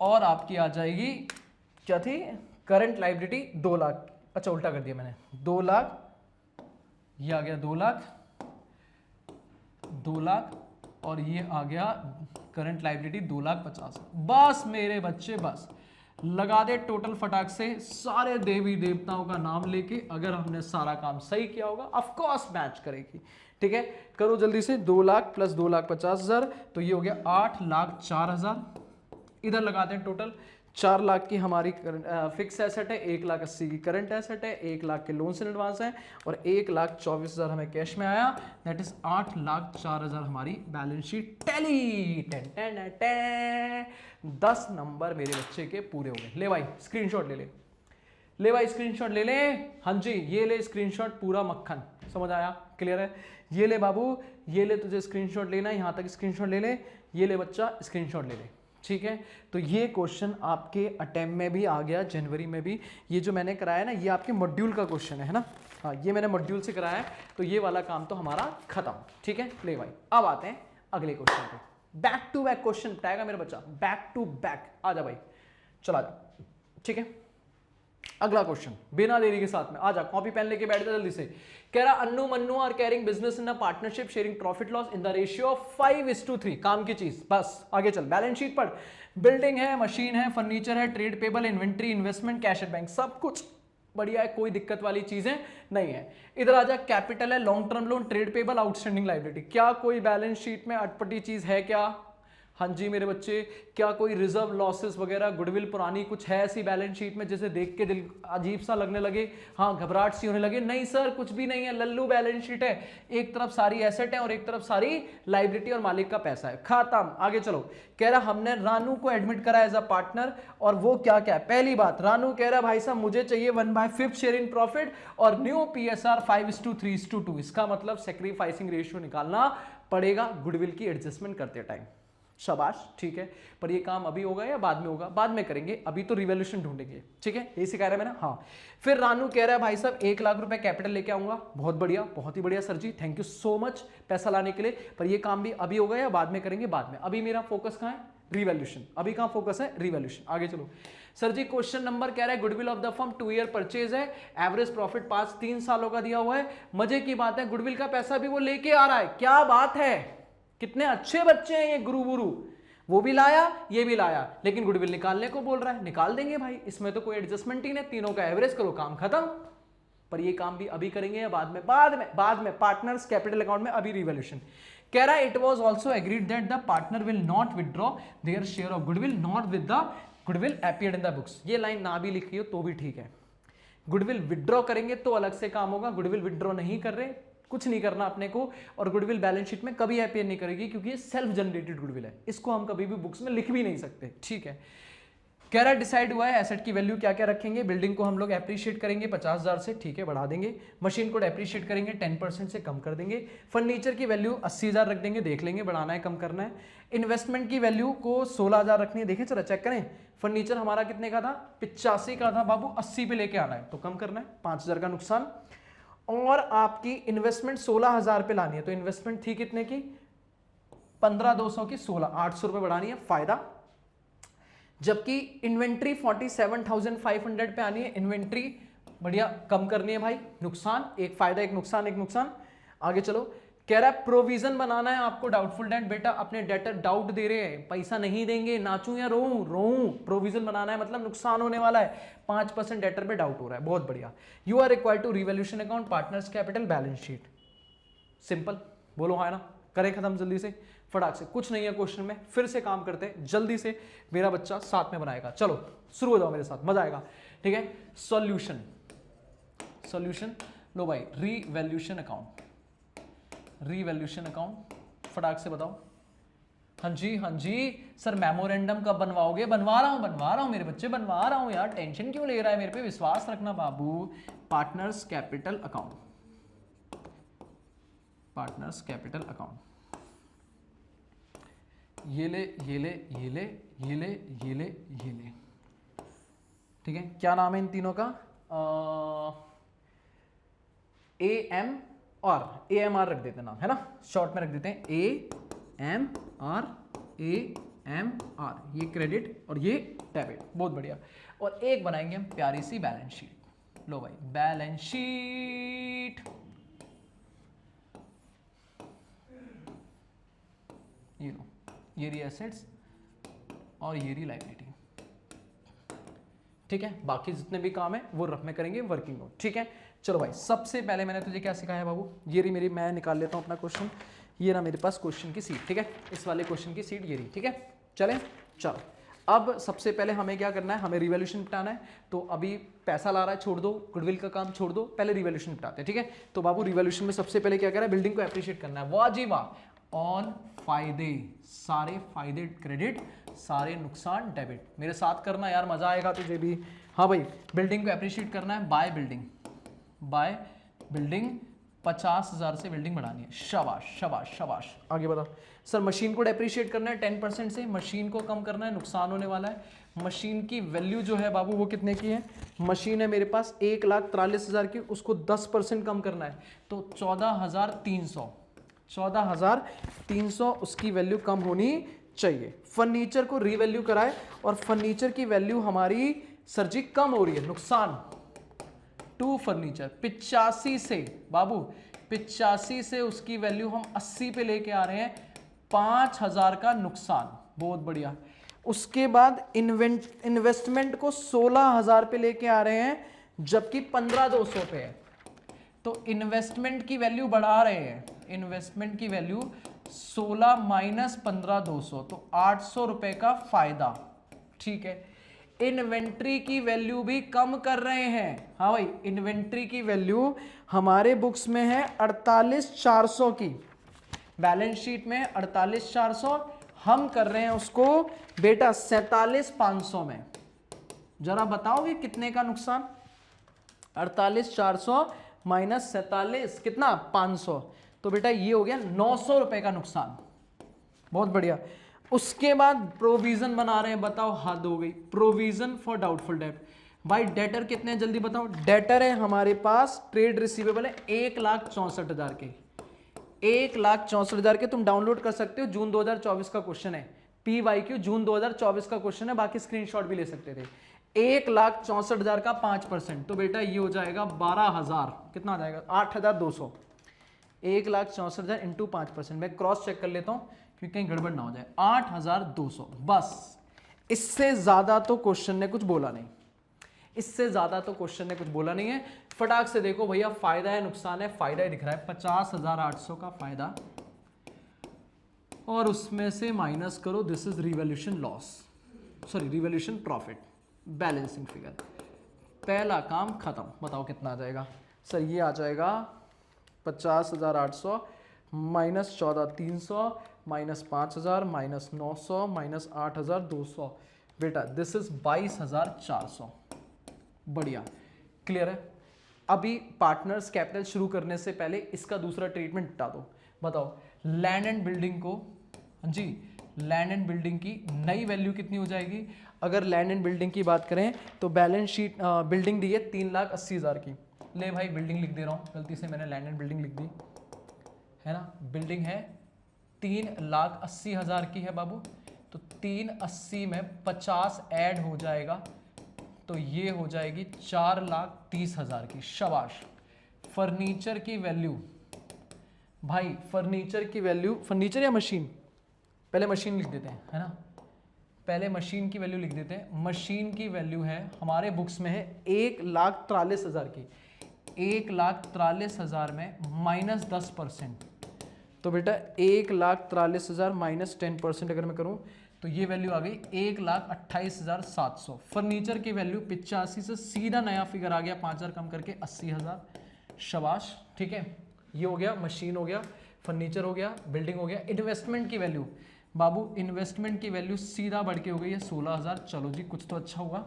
और आपकी आ जाएगी क्या थी? करंट लाइबिलिटी 2 लाख, अच्छा उल्टा कर दिया मैंने, 2 लाख, ये आ गया 2 लाख, 2 लाख और ये आ गया करंट लाइबिलिटी 2,50,000। बस मेरे बच्चे बस लगा दे टोटल फटाक से, सारे देवी देवताओं का नाम लेके। अगर हमने सारा काम सही किया होगा ऑफ कोर्स मैच करेगी, ठीक है। करो जल्दी से, 2 लाख प्लस 2,50,000 तो ये हो गया 8,04,000। इधर लगाते हैं टोटल, 4 लाख की हमारी फिक्स एसेट है, 1,80,000 की करंट एसेट है, 1 लाख के लोन इन एडवांस है और 1,24,000 हमें कैश में आया, दैट इज 8,04,000 हमारी बैलेंस शीट टैली। 10 नंबर मेरे बच्चे के पूरे हो गए। ले भाई स्क्रीनशॉट ले ले, ले भाई स्क्रीनशॉट ले ले, हाँ जी ये ले स्क्रीनशॉट, पूरा मक्खन, समझ आया? क्लियर है? ये ले बाबू, ये ले, तुझे स्क्रीनशॉट लेना है, यहाँ तक स्क्रीनशॉट ले ले, ये ले बच्चा स्क्रीनशॉट ले ले, ठीक है। तो ये क्वेश्चन आपके अटेम्प्ट में भी आ गया, जनवरी में भी। ये जो मैंने कराया ना, ये आपके मॉड्यूल का क्वेश्चन है ना, हाँ ये मैंने मॉड्यूल से कराया है, तो ये वाला काम तो हमारा खत्म, ठीक है। ले भाई अब आते हैं अगले क्वेश्चन पे। बैक टू बैक क्वेश्चन बताएगा मेरा बच्चा, बैक टू बैक, आ जा भाई, चला जा, ठीक है। अगला क्वेश्चन बिना देरी के साथ में आ जा, कॉपी पेन लेके बैठ जा जल्दी से। कह रहा Annu Mannu are carrying business in a partnership sharing profit loss in the ratio of 5:3। काम की चीज, बस आगे चल, बैलेंस शीट पढ़। बिल्डिंग है, मशीन है, फर्नीचर है, trade payable, inventory, investment, cash at bank, सब कुछ बढ़िया है, कोई दिक्कत वाली चीजें नहीं है। इधर आ जा, कैपिटल है, long term loan, trade payable, outstanding liability. क्या कोई बैलेंस शीट में अटपटी चीज है क्या? हाँ जी मेरे बच्चे, क्या कोई रिजर्व लॉसेस वगैरह, गुडविल पुरानी कुछ है ऐसी बैलेंस शीट में जैसे देख के दिल अजीब सा लगने लगे, हाँ घबराहट सी होने लगे? नहीं सर कुछ भी नहीं है, लल्लू बैलेंस शीट है, एक तरफ सारी एसेट है और एक तरफ सारी लाइबिलिटी और मालिक का पैसा है, खत्म। आगे चलो। कह रहा हमने रानू को एडमिट करा एज अ पार्टनर, और वो क्या क्या है? पहली बात, रानू कह रहा भाई साहब मुझे चाहिए 1/5 शेयर इन प्रॉफिट और न्यू PSR 5:3:2। इसका मतलब सेक्रीफाइसिंग रेशियो निकालना पड़ेगा गुडविल की एडजस्टमेंट करते टाइम, शाबाश, ठीक है। पर ये काम अभी होगा या बाद में होगा? बाद में करेंगे, अभी तो रिवॉल्यूशन ढूंढेंगे, ठीक है, यही सिखा रहा है मैंने। हाँ, फिर रानू कह रहा है भाई साहब 1 लाख रुपए कैपिटल लेके आऊंगा। बहुत बढ़िया, बहुत ही बढ़िया sir ji, thank you so much पैसा लाने के लिए। पर ये काम भी अभी होगा या बाद में करेंगे? बाद में। अभी मेरा फोकस कहाँ है? रिवॉल्यूशन। अभी कहाँ फोकस है? रिवॉल्यूशन। आगे चलो सर जी, क्वेश्चन नंबर कह रहा है goodwill of the firm 2 year purchase है, एवरेज प्रॉफिट 3 सालों का दिया हुआ है। मजे की बात है, गुडविल का पैसा भी वो लेके आ रहा है। क्या बात है, कितने अच्छे बच्चे हैं ये गुरु गुरु। वो भी लाया, ये भी लाया, लेकिन गुडविल निकालने को बोल रहा है। निकाल देंगे भाई, इसमें तो कोई एडजस्टमेंट ही नहीं, तीनों का एवरेज करो, काम खत्म। पर ये काम भी अभी करेंगे या बाद में? बाद में पार्टनर्स कैपिटल अकाउंट में, अभी रिवॉल्यूशन। कह रहा है it was also agreed that the partner will not withdraw their share of goodwill not with the goodwill appeared in the books. ये लाइन ना भी लिखी हो तो भी ठीक है। गुडविल विथड्रॉ करेंगे तो अलग से काम होगा, गुडविल विथड्रॉ नहीं कर रहे, कुछ नहीं करना अपने को। और गुडविल बैलेंस शीट में कभी अपीयर नहीं करेगी क्योंकि ये सेल्फ जनरेटेड गुडविल है, इसको हम कभी भी बुक्स में लिख भी नहीं सकते, ठीक है। कह रहा है डिसाइड हुआ है एसेट की वैल्यू क्या क्या रखेंगे। बिल्डिंग को हम लोग एप्रिशिएट करेंगे 50,000 से, ठीक है, बढ़ा देंगे। मशीन को एप्रिशिएट करेंगे 10% से, कम कर देंगे। फर्नीचर की वैल्यू 80,000 रख देंगे, देख लेंगे बढ़ाना है कम करना है। इन्वेस्टमेंट की वैल्यू को 16,000 रखनी है, देखें जरा चेक करें। फर्नीचर हमारा कितने का था? 85 का था बाबू, 80 पे लेके आना है तो कम करना है, 5,000 का नुकसान। और आपकी इन्वेस्टमेंट 16,000 पे लानी है, तो इन्वेस्टमेंट थी कितने की? 15,200 की 16, 800 रुपए बढ़ानी है, फायदा। जबकि इन्वेंट्री 47,500 पे आनी है, इन्वेंट्री बढ़िया कम करनी है भाई, नुकसान। एक फायदा एक नुकसान, एक नुकसान। आगे चलो, कह रहा है प्रोविजन बनाना है आपको डाउटफुल डेट। बेटा अपने डेटर डाउट दे रहे हैं, पैसा नहीं देंगे, नाचूं या रोऊं? रोऊं। प्रोविजन बनाना है मतलब नुकसान होने वाला है, 5% डेटर पे डाउट हो रहा है, बहुत बढ़िया। You are required to revaluation account, partners capital, balance sheet. Simple, बोलो हाँ ना, करें खत्म जल्दी से फटाक से, कुछ नहीं है क्वेश्चन में। फिर से काम करते हैं जल्दी से, मेरा बच्चा साथ में बनाएगा। चलो शुरू हो जाओ मेरे साथ, मजा आएगा, ठीक है। सॉल्यूशन, सॉल्यूशन लो भाई, रीवैल्यूशन अकाउंट, रीवैल्यूशन अकाउंट, फटाक से बताओ। हाँ जी हाँ जी सर, मेमोरेंडम कब बनवाओगे? बनवा रहा हूं मेरे बच्चे, बनवा रहा हूं यार, टेंशन क्यों ले रहा है, मेरे पे विश्वास रखना बाबू। Partners capital account, partners capital account, ये ले ये ले ये ले ये ले ये ले ये ले, ठीक है। क्या नाम है इन तीनों का? AM और AMR रख देते नाम, है ना, शॉर्ट में रख देते हैं AMR, AMR, ये क्रेडिट और ये डेबिट, बहुत बढ़िया। और एक बनाएंगे हम प्यारी सी बैलेंस शीट। लो भाई बैलेंस शीट, ये लो, ये रही एसेट्स और ये रही लायबिलिटी, ठीक है। बाकी जितने भी काम है वो रफ में करेंगे, वर्किंग नोट, ठीक है। चलो भाई, सबसे पहले मैंने तुझे क्या सिखाया बाबू? ये रही मेरी, मैं निकाल लेता हूँ अपना क्वेश्चन, ये ना मेरे पास क्वेश्चन की सीट, ठीक है, इस वाले क्वेश्चन की सीट ये रही, ठीक है। चलें, चलो अब सबसे पहले हमें क्या करना है, हमें रिवॉल्यूशन निपटाना है। तो अभी पैसा ला रहा है, छोड़ दो, गुडविल का काम छोड़ दो, पहले रिवॉल्यूशन निपटाते हैं, ठीक है। तो बाबू रिवॉल्यूशन में सबसे पहले क्या कर रहा है? बिल्डिंग को एप्रिशिएट करना है, वाह जी वाह। ऑल फायदे, सारे फायदे क्रेडिट, सारे नुकसान डेबिट। मेरे साथ करना यार, मजा आएगा तुझे भी। हाँ भाई, बिल्डिंग को एप्रिशिएट करना है, बाय बिल्डिंग, बाय बिल्डिंग 50,000 से बिल्डिंग बढ़ानी है, शाबाश शाबाश शाबाश। आगे बताओ सर, मशीन को डेप्रिशिएट करना है 10% से, मशीन को कम करना है, नुकसान होने वाला है। मशीन की वैल्यू जो है बाबू वो कितने की है? मशीन है मेरे पास 1,43,000 की, उसको 10% कम करना है, तो 14,300, 14,300 उसकी वैल्यू कम होनी चाहिए। फर्नीचर को रीवैल्यू कराए और फर्नीचर की वैल्यू हमारी सर जी कम हो रही है, नुकसान। टू फर्नीचर 85 से बाबू, 85 से उसकी वैल्यू हम 80 पे लेके आ रहे हैं, 5,000 का नुकसान, बहुत बढ़िया। उसके बाद इन्वेस्टमेंट को 16,000 पे लेके आ रहे हैं, जबकि 15,200 पे है, तो इन्वेस्टमेंट की वैल्यू बढ़ा रहे हैं। इन्वेस्टमेंट की वैल्यू 16 माइनस 15,200, तो 800 रुपए का फायदा, ठीक है। इन्वेंट्री की वैल्यू भी कम कर रहे हैं। हाँ भाई, इन्वेंट्री की वैल्यू हमारे बुक्स में है 48,400 की, बैलेंस शीट में 48,400, हम कर रहे हैं उसको बेटा 47,500 में। जरा बताओगे कितने का नुकसान? 48,400 माइनस 47 कितना? 500, तो बेटा ये हो गया 900 रुपए का नुकसान, बहुत बढ़िया। उसके बाद प्रोविजन बना रहे हैं, बताओ हद हो गई, प्रोविजन फॉर डाउटफुल डेट। भाई डेटर कितने हैं जल्दी बताओ, डेटर है हमारे पास ट्रेड रिसीवेबल है 1,64,000 के, 1,64,000 के। तुम डाउनलोड कर सकते हो, जून 2024 का क्वेश्चन है, PYQ जून 2024 का क्वेश्चन है, बाकी स्क्रीनशॉट भी ले सकते थे। 1,64,000 का 5%, तो बेटा ये हो जाएगा 12,000, कितना आ जाएगा 8,200। 1,64,000 इंटू 5%, मैं क्रॉस चेक कर लेता हूं क्योंकि कहीं गड़बड़ ना हो जाए, 8,200 बस। इससे ज्यादा तो क्वेश्चन ने कुछ बोला नहीं, इससे ज्यादा तो क्वेश्चन ने कुछ बोला नहीं है। फटाक से देखो भैया, फायदा है नुकसान है, फायदा ही दिख रहा है 50,800 का फायदा, और उसमें से माइनस करो, this is revolution loss, sorry revolution profit, balancing figure. पहला काम खत्म, बताओ कितना आ जाएगा सर, ये आ जाएगा 50,800 माइनस 14,300 माइनस 5,000 माइनस 900 माइनस 8,200, बेटा दिस इज 22,400। बढ़िया, क्लियर है। अभी पार्टनर्स कैपिटल शुरू करने से पहले इसका दूसरा ट्रीटमेंट हटा दो। बताओ लैंड एंड बिल्डिंग को, जी लैंड एंड बिल्डिंग की नई वैल्यू कितनी हो जाएगी? अगर लैंड एंड बिल्डिंग की बात करें तो बैलेंस शीट बिल्डिंग दी है 3,80,000 की, ले भाई बिल्डिंग लिख दे रहा हूँ, गलती से मैंने लैंड एंड बिल्डिंग लिख दी है ना। बिल्डिंग है 3,80,000 की है बाबू, तो 380 में 50 ऐड हो जाएगा तो ये हो जाएगी 4,30,000 की। शाबाश। फर्नीचर की वैल्यू, भाई फर्नीचर की वैल्यू, फर्नीचर या मशीन, पहले मशीन लिख देते हैं है ना, पहले मशीन की वैल्यू लिख देते हैं। मशीन की वैल्यू है हमारे बुक्स में है 1,43,000 की, 1,43,000 में माइनस 10%, तो बेटा 1,43,000 माइनस 10% अगर मैं करूं तो ये वैल्यू आ गई 1,28,700। फर्नीचर की वैल्यू 85 से सीधा नया फिगर आ गया, 5,000 कम करके 80,000। शाबाश, ठीक है। ये हो गया, मशीन हो गया, फर्नीचर हो गया, बिल्डिंग हो गया। इन्वेस्टमेंट की वैल्यू बाबू, इन्वेस्टमेंट की वैल्यू सीधा बढ़ के हो गई है 16,000। चलो जी, कुछ तो अच्छा हुआ,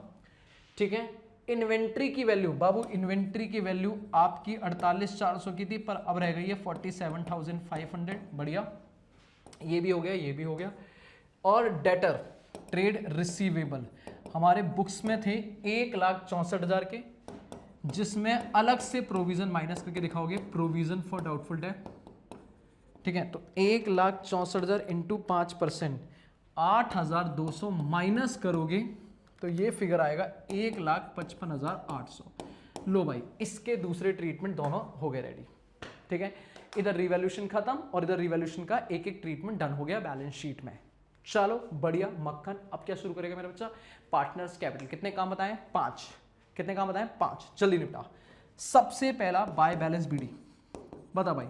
ठीक है। इन्वेंट्री की वैल्यू बाबू, इन्वेंट्री की वैल्यू आपकी 48,400 की थी, पर अब रह गई है 47,500। बढ़िया, ये भी हो गया, ये भी हो गया। और डेटर ट्रेड रिसीवेबल हमारे बुक्स में थे 1,64,000 के, जिसमें अलग से प्रोविजन माइनस करके दिखाओगे, प्रोविजन फॉर डाउटफुल डेट, ठीक है। तो 1,64,000 इंटू 5%, 8,200 माइनस करोगे तो ये फिगर आएगा 1,55,800। लो भाई, इसके दूसरे ट्रीटमेंट दोनों हो गए रेडी, ठीक है। इधर रिवॉल्यूशन खत्म और इधर रिवॉल्यूशन का एक एक ट्रीटमेंट डन हो गया बैलेंस शीट में। चलो बढ़िया, मक्खन। अब क्या शुरू करेगा मेरा बच्चा? Partners capital. कितने काम बताएं? 5। कितने काम बताएं? 5। जल्दी निपटा। सबसे पहला बाय बैलेंस बीडी। बता भाई,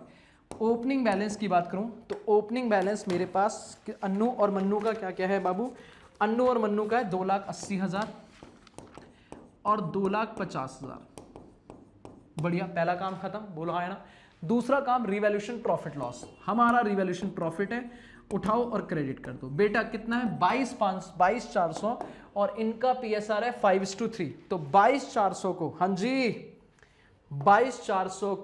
ओपनिंग बैलेंस की बात करूं तो ओपनिंग बैलेंस मेरे पास अन्नू और मन्नू का क्या क्या है बाबू? अन्नू और मन्नू का है 2,80,000 और 2,50,000। बढ़िया, पहला काम खत्म, बोलो हाँ ना। दूसरा काम रिवॉल्यूशन प्रॉफिट लॉस। हमारा रिवॉल्यूशन प्रॉफिट है, उठाओ और क्रेडिट कर दो। बेटा कितना है? 22,400 और इनका पीएसआर है 5:3, तो 22,400 को, हाँ जी 22,400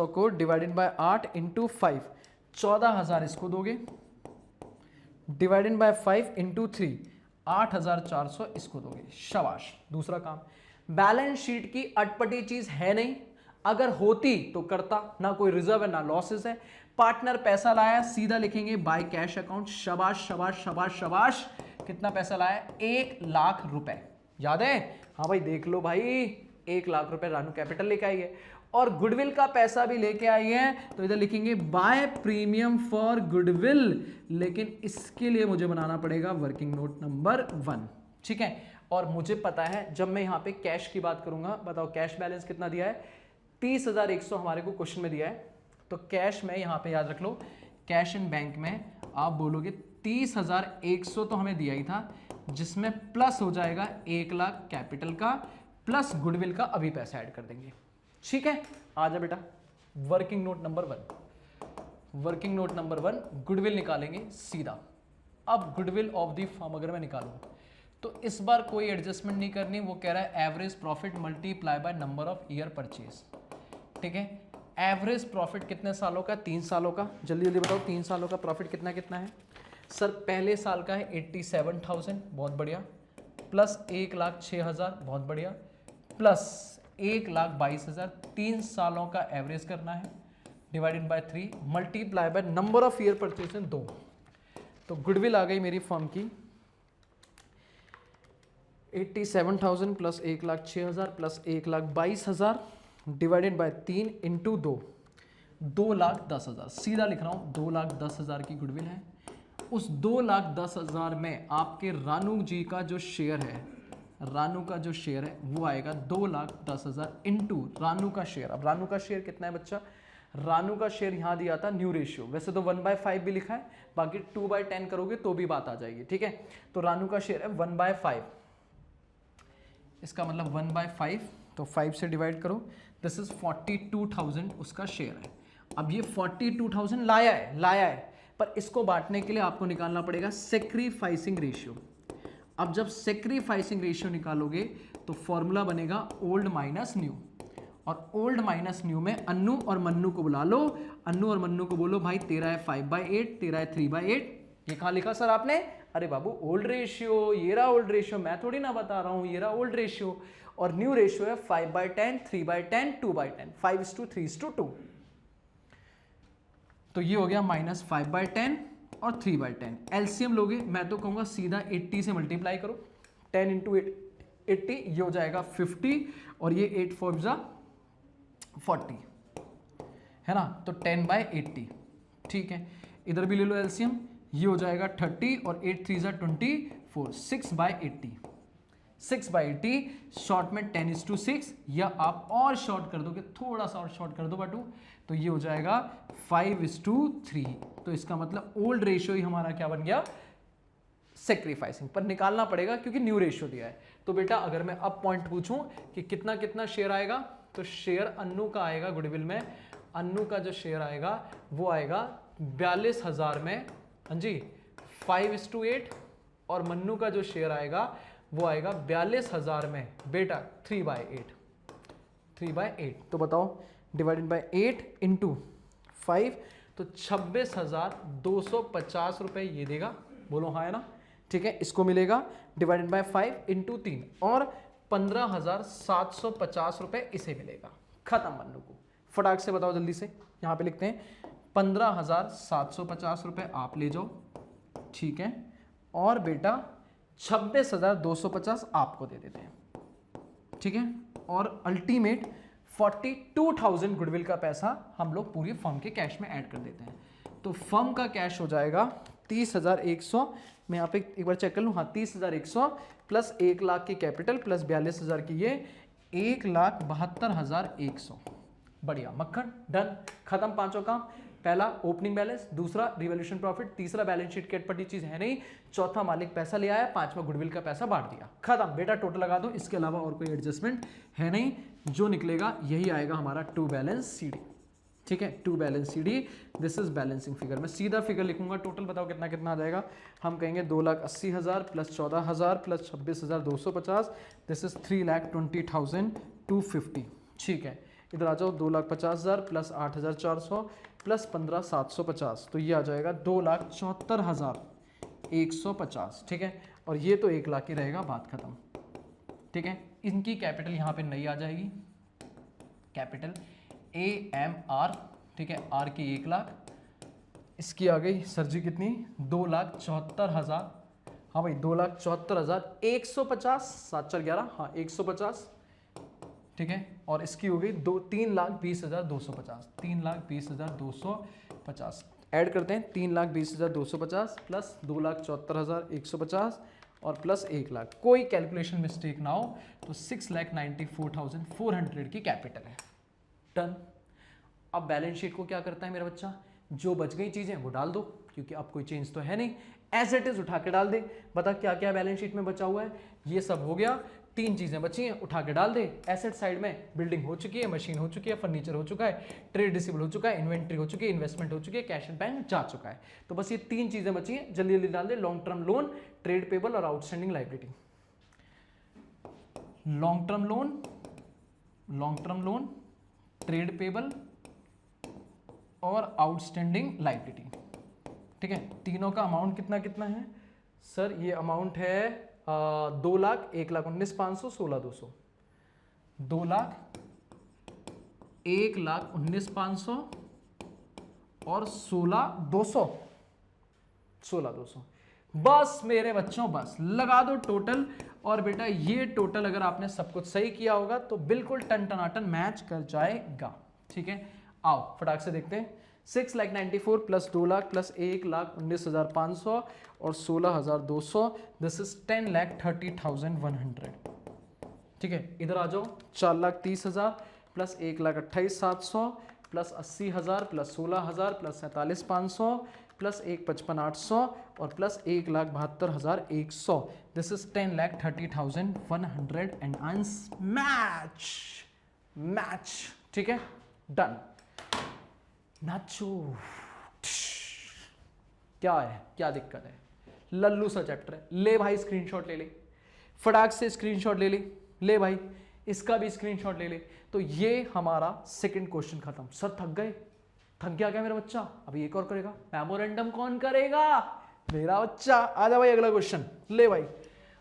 को डिवाइडेड बाय 8 इंटू 5, 14,000 इसको दोगे, डिवाइडेड बाय 5 इंटू 3, 8,400 इसको दोगे। शाबाश। दूसरा काम, बैलेंस शीट की अटपटी चीज है नहीं, अगर होती तो करता, ना कोई रिजर्व है ना लॉसेस है। पार्टनर पैसा लाया, सीधा लिखेंगे बाय कैश अकाउंट। शाबाश शाबाश शाबाश शाबाश। कितना पैसा लाया? 1,00,000 रुपए। याद है? हाँ भाई देख लो भाई, 1,00,000 रुपए रानू कैपिटल लेके आई है, और गुडविल का पैसा भी लेके आई है, तो इधर लिखेंगे बाय प्रीमियम फॉर गुडविल, लेकिन इसके लिए मुझे बनाना पड़ेगा वर्किंग नोट नंबर 1, ठीक है। और मुझे पता है जब मैं यहां पे कैश की बात करूंगा, बताओ कैश बैलेंस कितना दिया है? 30,100 हमारे को क्वेश्चन में दिया है, तो कैश में यहां पे याद रख लो, कैश इन बैंक में आप बोलोगे 30,100 तो हमें दिया ही था, जिसमें प्लस हो जाएगा 1,00,000 कैपिटल का, प्लस गुडविल का अभी पैसा ऐड कर देंगे, ठीक है। आ जा बेटा, working note number 1, working note number 1 goodwill निकालेंगे सीधा। अब गुडविल ऑफ द फर्म अगर मैं निकालूं तो इस बार कोई एडजस्टमेंट नहीं करनी, वो कह रहा है average profit multiply by number of year purchase, ठीक है। एवरेज प्रॉफिट कितने सालों का? 3 सालों का। जल्दी जल्दी बताओ 3 सालों का प्रॉफिट कितना कितना है? सर पहले साल का है 87,000, बहुत बढ़िया, प्लस 1,06,000, बहुत बढ़िया, प्लस 1,22,000। 3 सालों का एवरेज करना है, divided by 3, multiply by number of year purchase 2। तो गुडविल आ गई मेरी फर्म की 87,000 plus 1,06,000 plus 1,22,000 divided by 3 into 2, 2,10,000। सीधा लिख रहा हूं 2,10,000 की गुडविल है। उस 2,10,000 में आपके रानू जी का जो शेयर है, रानू का जो शेयर है वो आएगा 2,10,000 इंटू रानू का शेयर। अब रानू का शेयर कितना है बच्चा? रानू का शेयर यहां दिया था न्यू रेशियो, वैसे तो 1/5 भी लिखा है, बाकी 2/10 करोगे तो भी बात आ जाएगी, ठीक है। तो रानू का शेयर है 1/5, इसका मतलब 1/5, तो 5 से डिवाइड करो, दिस इज 42,000 उसका शेयर है। अब ये 42,000 लाया है, पर इसको बांटने के लिए आपको निकालना पड़ेगा सेक्रीफाइसिंग रेशियो। अब जब सेक्रीफाइसिंग रेशियो निकालोगे तो फॉर्मूला बनेगा ओल्ड माइनस न्यू, और ओल्ड माइनस न्यू में अन्नू और मन्नू को बुला लो, अन्नू और मन्नू को बोलो भाई तेरा है 5/8, तेरा है 3/8। ये कहां लिखा सर आपने? अरे बाबू ओल्ड रेशियो, ये रहा ओल्ड रेशियो, मैं थोड़ी ना बता रहा हूं, ये रहा ओल्ड रेशियो, और न्यू रेशियो है 5/10, 3/10, 2/10, 5:3:2। तो ये हो गया -5/10 और 3/10। एलसीएम लोगे, मैं तो कहूंगा सीधा 80 से मल्टीप्लाई करो, 10 इंटू 80, ये हो जाएगा 50, और ये 8 4 जा 40 है ना, तो 10/80, ठीक है। इधर भी ले लो एलसीएम, ये हो जाएगा 30 और 8 3 जा 24, 6/80, 6/80। शॉर्ट में 10:6, या आप और शॉर्ट कर दोगे, थोड़ा सा और शॉर्ट कर दो बटू, तो ये हो जाएगा 5:3। तो इसका मतलब ओल्ड रेशियो ही हमारा क्या बन गया? सेक्रीफाइसिंग। पर निकालना पड़ेगा क्योंकि न्यू रेशियो दिया है। तो बेटा अगर मैं अब पॉइंट पूछूं कि कितना कितना शेयर आएगा, तो शेयर अन्नू का आएगा गुडविल में, अन्नू का जो शेयर आएगा वो आएगा 42,000 में, हाँ जी 5:8, और मन्नू का जो शेयर आएगा वो आएगा 42,000 में बेटा 3/8, 3/8। तो बताओ डिवाइडेड बाय 8 इंटू 5, तो 26,250 रुपए ये देगा, बोलो हाँ है ना, ठीक है। इसको मिलेगा डिवाइडेड बाय 5 इंटू 3, और 15,750 रुपए इसे मिलेगा। खत्म मन्नू को। फटाक से बताओ जल्दी से, यहां पे लिखते हैं 15,750 रुपए आप ले जाओ, ठीक है, और बेटा 26,250 आपको दे देते हैं, ठीक है। और अल्टीमेट 42,000 गुडविल का पैसा हम लोग पूरी फर्म के कैश में ऐड कर देते हैं। तो फर्म का कैश हो जाएगा 30,100, मैं यहाँ पे एक बार चेक कर लूँ, हाँ 30,100 प्लस 1 लाख की कैपिटल प्लस 42,000 की, ये 1,72,100। बढ़िया मक्खन, डन, खत्म पांचों काम। पहला ओपनिंग बैलेंस, दूसरा रिवॉल्यूशन प्रॉफिट, तीसरा बैलेंस शीट के अटपटी चीज है नहीं, चौथा मालिक पैसा ले आया, पांचवा गुडविल का पैसा बांट दिया, खत्म बेटा। टोटल लगा दो, इसके अलावा और कोई एडजस्टमेंट है नहीं, जो निकलेगा यही आएगा हमारा टू बैलेंस सीडी, ठीक है, to balance CD, this is balancing figure. मैं सीधा फिगर लिखूंगा, टोटल बताओ कितना कितना आ जाएगा। हम कहेंगे 2,80,000 प्लस 14,000 प्लस 26,250, दिस इज 3,20,250, ठीक है। इधर आ जाओ 2,50,000 प्लस 8,400 प्लस 15,750, तो ये आ जाएगा 2,74,150, ठीक है। और ये तो 1 लाख ही रहेगा, बात खत्म, ठीक है। इनकी कैपिटल यहाँ पे नई आ जाएगी, कैपिटल AMR, ठीक है, आर की 1 लाख, इसकी आ गई सर जी कितनी, 2,74,000, हाँ भाई 2,74,150, 7/4 हाँ 150, ठीक है। और इसकी हो गई 3,20,250, 3,20,250 ऐड करते हैं, 3,20,250 प्लस 2,74,150 और प्लस 1 लाख, कोई कैलकुलेशन मिस्टेक ना हो तो 6,94,400 की कैपिटल है, डन। अब बैलेंस शीट को क्या करता है मेरा बच्चा, जो बच गई चीजें वो डाल दो, क्योंकि अब कोई चेंज तो है नहीं, एज इट इज उठा के डाल दे। बता क्या क्या बैलेंस शीट में बचा हुआ है, ये सब हो गया, 3 चीजें बची हैं, उठा के डाल दे। एसेट साइड में बिल्डिंग हो चुकी है, मशीन हो चुकी है, फर्नीचर हो चुका है, ट्रेड रिसीवेबल हो चुका है, इन्वेंट्री हो चुकी है, इन्वेस्टमेंट हो चुकी है, कैश एंड बैंक जा चुका है। तो बस ये 3 चीजें बची हैं, जल्दी जल्दी डाल दे। Long term loan, trade payable और outstanding liability. Long term loan, trade payable, और आउटस्टैंडिंग लायबिलिटी। ठीक है, तीनों का अमाउंट कितना कितना है सर? ये अमाउंट है 2 लाख, 1,19,500, 16,200। 2 लाख, 1,19,500 और 16,200। 16,200 बस मेरे बच्चों, बस लगा दो टोटल। और बेटा ये टोटल अगर आपने सब कुछ सही किया होगा तो बिल्कुल टन टनाटन मैच कर जाएगा। ठीक है, आओ फटाक से देखते हैं। 6,94,000 प्लस 2 लाख प्लस 1,19,500 और 16,200, दिस इज 10,30,100। ठीक है, इधर आ जाओ। 4,30,000 plus 1,28,700 plus 80,000 plus 16,000 plus 47,500 plus 1,55,800 और plus 1,72,100, this is 10,30,100 and answer match. Match, ठीक है, डन। नाचो। क्या है, क्या दिक्कत है? लल्लू सा चैप्टर है। ले भाई स्क्रीनशॉट ले ले, फटाक से स्क्रीनशॉट ले ले। ले भाई इसका भी स्क्रीनशॉट ले ले। तो ये हमारा सेकंड क्वेश्चन खत्म। सर थक गए? थक गया क्या मेरा बच्चा? अभी एक और करेगा। मेमोरेंडम कौन करेगा? मेरा बच्चा। आजा भाई अगला क्वेश्चन ले भाई,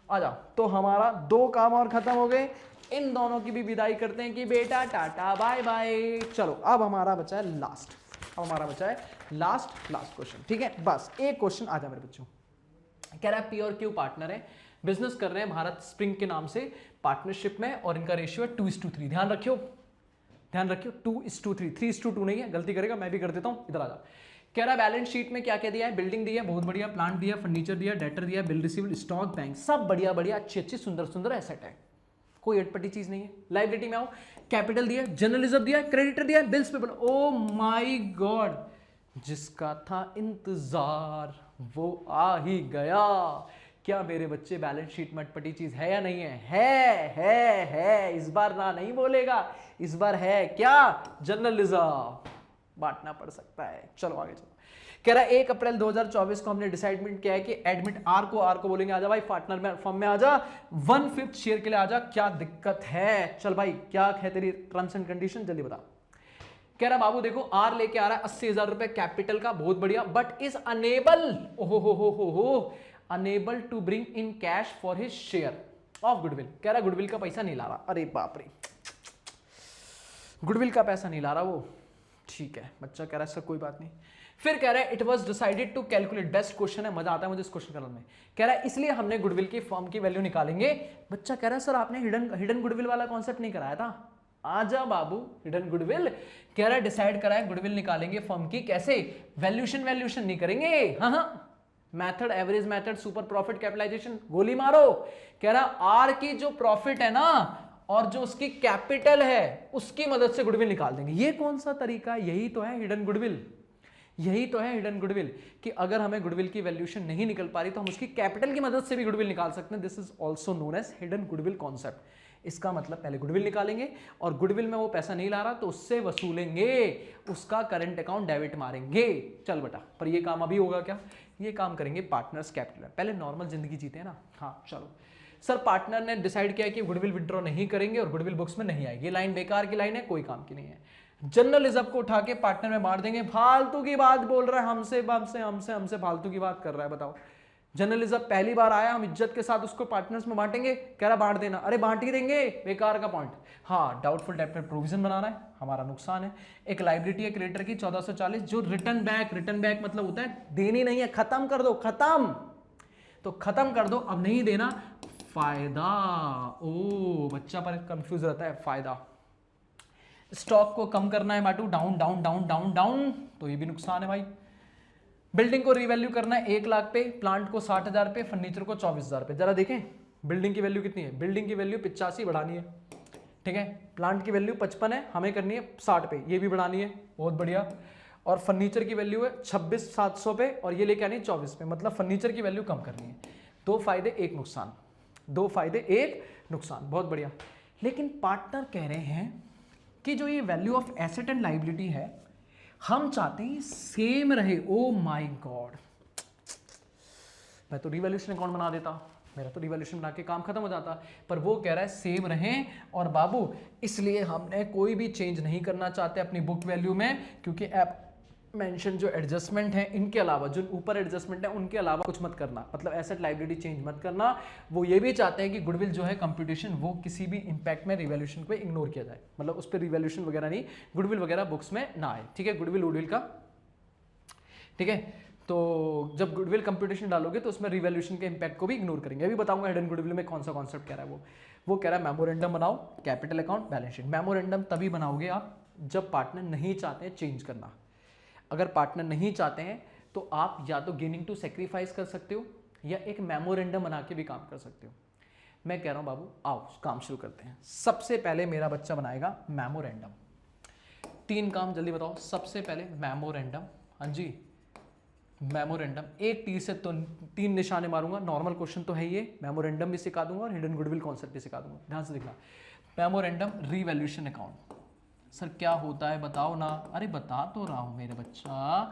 आजा। तो हमारा 2 काम और खत्म हो गए। इन दोनों की भी विदाई करते हैं कि बेटा टाटा बाय बाय। चलो अब हमारा बचा है लास्ट। अब हमारा बचा है लास्ट क्वेश्चन। ठीक है, बस एक क्वेश्चन। आजा मेरे बच्चों। कह रहा है पी और क्यू पार्टनर है, बिजनेस कर रहे हैं भारत स्प्रिंग के नाम से पार्टनरशिप में, और इनका रेशियो है 2:3। ध्यान रखियो, ध्यान रखियो, 2:3। 3:2 नहीं है, गलती करेगा, मैं भी कर देता हूं। इधर आ जा। कह रहा है बैलेंस शीट में क्या क्या दिया है? बिल्डिंग दी है, बहुत बढ़िया। प्लांट दिया, फर्नीचर दिया, डेटर दिया, बिल रिसीव्ड, स्टॉक, बैंक, सब बढ़िया बढ़िया, अच्छी अच्छी सुंदर सुंदर एसेट है, कोई अटपटी चीज नहीं है। लायबिलिटी में आओ, कैपिटल दिया, जर्नलिज्म दिया, क्रेडिटर दिया, bills payable. Oh my God, जिसका था इंतजार वो आ ही गया। क्या मेरे बच्चे बैलेंस शीट में अटपटी चीज है या नहीं है? है। इस बार ना नहीं बोलेगा, इस बार है क्या? जर्नलिज्म। बांटना पड़ सकता है। चलो आगे चलो। कह रहा है 1 अप्रैल 2024 को हमने डिसाइडमेंट किया है कि एडमिट आर को बोलेंगे आजा भाई पार्टनर में फॉर्म में आजा, 1/5 शेयर के लिए आजा। क्या दिक्कत है? चल भाई क्या है तेरी टर्म्स एंड कंडीशन, जल्दी बता। कह रहा बाबू देखो आर लेके आ रहा है 80,000 रुपए कैपिटल का, बहुत बढ़िया, बट इज अनेबल, ओहो unable to bring in cash for his share of goodwill. कह रहा गुडविल का पैसा नहीं ला रहा। अरे बाप रे, गुडविल का पैसा नहीं ला रहा वो। ठीक है, बच्चा कह रहा है सर कोई बात नहीं। फिर कह रहा है it was decided to calculate, best question है, मजा आता है मुझे इस क्वेश्चन करने में। कह रहा है इसलिए हमने गुडविल की फर्म की वैल्यू निकालेंगे। बच्चा कह रहा है सर आपने हिडन गुडविल वाला कॉन्सेप्ट नहीं कराया था। आजा बाबू, हिडन गुडविल। कह रहा है डिसाइड करा है गुडविल निकालेंगे फर्म की, कैसे? वैल्यूशन नहीं करेंगे। हाँ, method, average method, super profit, capitalisation, गोली मारो। कह रहा आर की जो प्रॉफिट है ना और जो उसकी कैपिटल है उसकी मदद से गुडविल निकाल देंगे। ये कौन सा तरीका है? यही तो है हिडन गुडविल। यही तो है हिडन गुडविल कि अगर हमें गुडविल की वैल्यूशन नहीं निकल पा रही तो हम उसकी कैपिटल की मदद से भी गुडविल निकाल सकते हैं। This is also known as hidden goodwill concept. इसका मतलब पहले गुडविल निकालेंगे और गुडविल में वो पैसा नहीं ला रहा तो उससे वसूलेंगे, उसका करंट अकाउंट डेबिट मारेंगे। चल बेटा, पर ये काम अभी होगा क्या? ये काम करेंगे पार्टनर्स कैपिटल। पहले नॉर्मल जिंदगी जीते हैं ना। हाँ चलो सर, पार्टनर ने डिसाइड किया कि गुडविल विड्रॉ नहीं करेंगे और गुडविल बुक्स में नहीं आएगी। ये लाइन बेकार की लाइन है, कोई काम की नहीं है। जर्नलिज्म को उठा के पार्टनर में बांट देंगे। फालतू की बात बोल रहा है, हमसे फालतू की बात कर रहा है। बताओ, जर्नलिज्म पहली बार आया, हम इज्जत के साथ उसको पार्टनर्स में बांटेंगे। कह रहा बांट देना। अरे बांट ही देंगे, बेकार का पॉइंट। हाँ, डाउटफुल डेब्ट प्रोविजन बनाना है, हमारा नुकसान है। एक लायबिलिटी है क्रेडिटर की 1440, जो रिटर्न बैक मतलब होता है देनी नहीं है, खत्म कर दो, खत्म। तो खत्म कर दो, अब नहीं देना, फायदा। ओ बच्चा पर कंफ्यूज रहता है, फायदा। स्टॉक को कम करना है बाटू, down down down down down, तो ये भी नुकसान है भाई। बिल्डिंग को रीवैल्यू करना है 1 लाख पे, प्लांट को 60,000 पे, फर्नीचर को 24,000 पे। जरा देखें बिल्डिंग की वैल्यू कितनी है। बिल्डिंग की वैल्यू 85 बढ़ानी है, ठीक है। प्लांट की वैल्यू 55 है, हमें करनी है 60 पे, ये भी बढ़ानी है, बहुत बढ़िया। और फर्नीचर की वैल्यू है 26,700 पे और ये लेके आनी है 24 पे, मतलब फर्नीचर की वैल्यू कम करनी है। 2 फायदे 1 नुकसान, 2 फायदे 1 नुकसान, बहुत बढ़िया। लेकिन पार्टनर कह रहे हैं कि जो ये value of asset and liability है हम चाहते हैं सेम रहे। ओ माय गॉड, मैं तो रिवैल्यूएशन अकाउंट बना देता, मेरा तो रिवैल्यूएशन बना के काम खत्म हो जाता, पर वो कह रहा है सेम रहें। और बाबू इसलिए हमने कोई भी चेंज नहीं करना चाहते अपनी बुक वैल्यू में, क्योंकि मेंशन जो एडजस्टमेंट है इनके अलावा, जो ऊपर एडजस्टमेंट है उनके अलावा कुछ मत करना, मतलब एसेट लायबिलिटी चेंज मत करना। वो ये भी चाहते हैं कि गुडविल जो है कंप्यूटेशन वो किसी भी इंपैक्ट में रिवैल्यूएशन पे इग्नोर किया जाए, मतलब उस पर रिवैल्यूएशन वगैरह नहीं, गुडविल वगैरह बुक्स में ना आए, ठीक है, गुडविल वुडविल का, ठीक है। तो जब गुडविल कंप्यूटेशन डालोगे तो उसमें रिवैल्यूएशन के इंपैक्ट को भी इग्नोर करेंगे। अभी बताऊंगा हिडन गुडविल में कौन सा कॉन्सेप्ट कह रहा है वो कह रहा है मेमोरेंडम बनाओ, capital account, balance sheet. Memorandum तभी बनाओगे आप जब पार्टनर नहीं चाहते हैं चेंज करना। अगर पार्टनर नहीं चाहते हैं तो आप या तो गेनिंग टू सेक्रीफाइस कर सकते हो या एक मेमोरेंडम बना के भी काम कर सकते हो। मैं कह रहा हूं बाबू आओ काम शुरू करते हैं। सबसे पहले मेरा बच्चा बनाएगा मेमोरेंडम। 3 काम जल्दी बताओ। सबसे पहले मेमोरेंडम, हाँ जी मेमोरेंडम, एक तीर से तो 3 निशाने मारूंगा। नॉर्मल क्वेश्चन तो है ये, मेमोरेंडम भी सिखा दूंगा और हिडन गुडविल कॉन्सेप्ट भी सिखा दूंगा, ध्यान से देखना। मेमोरेंडम रिवैल्यूएशन अकाउंट, सर क्या होता है बताओ ना। अरे बता तो रहा हूं मेरे बच्चा,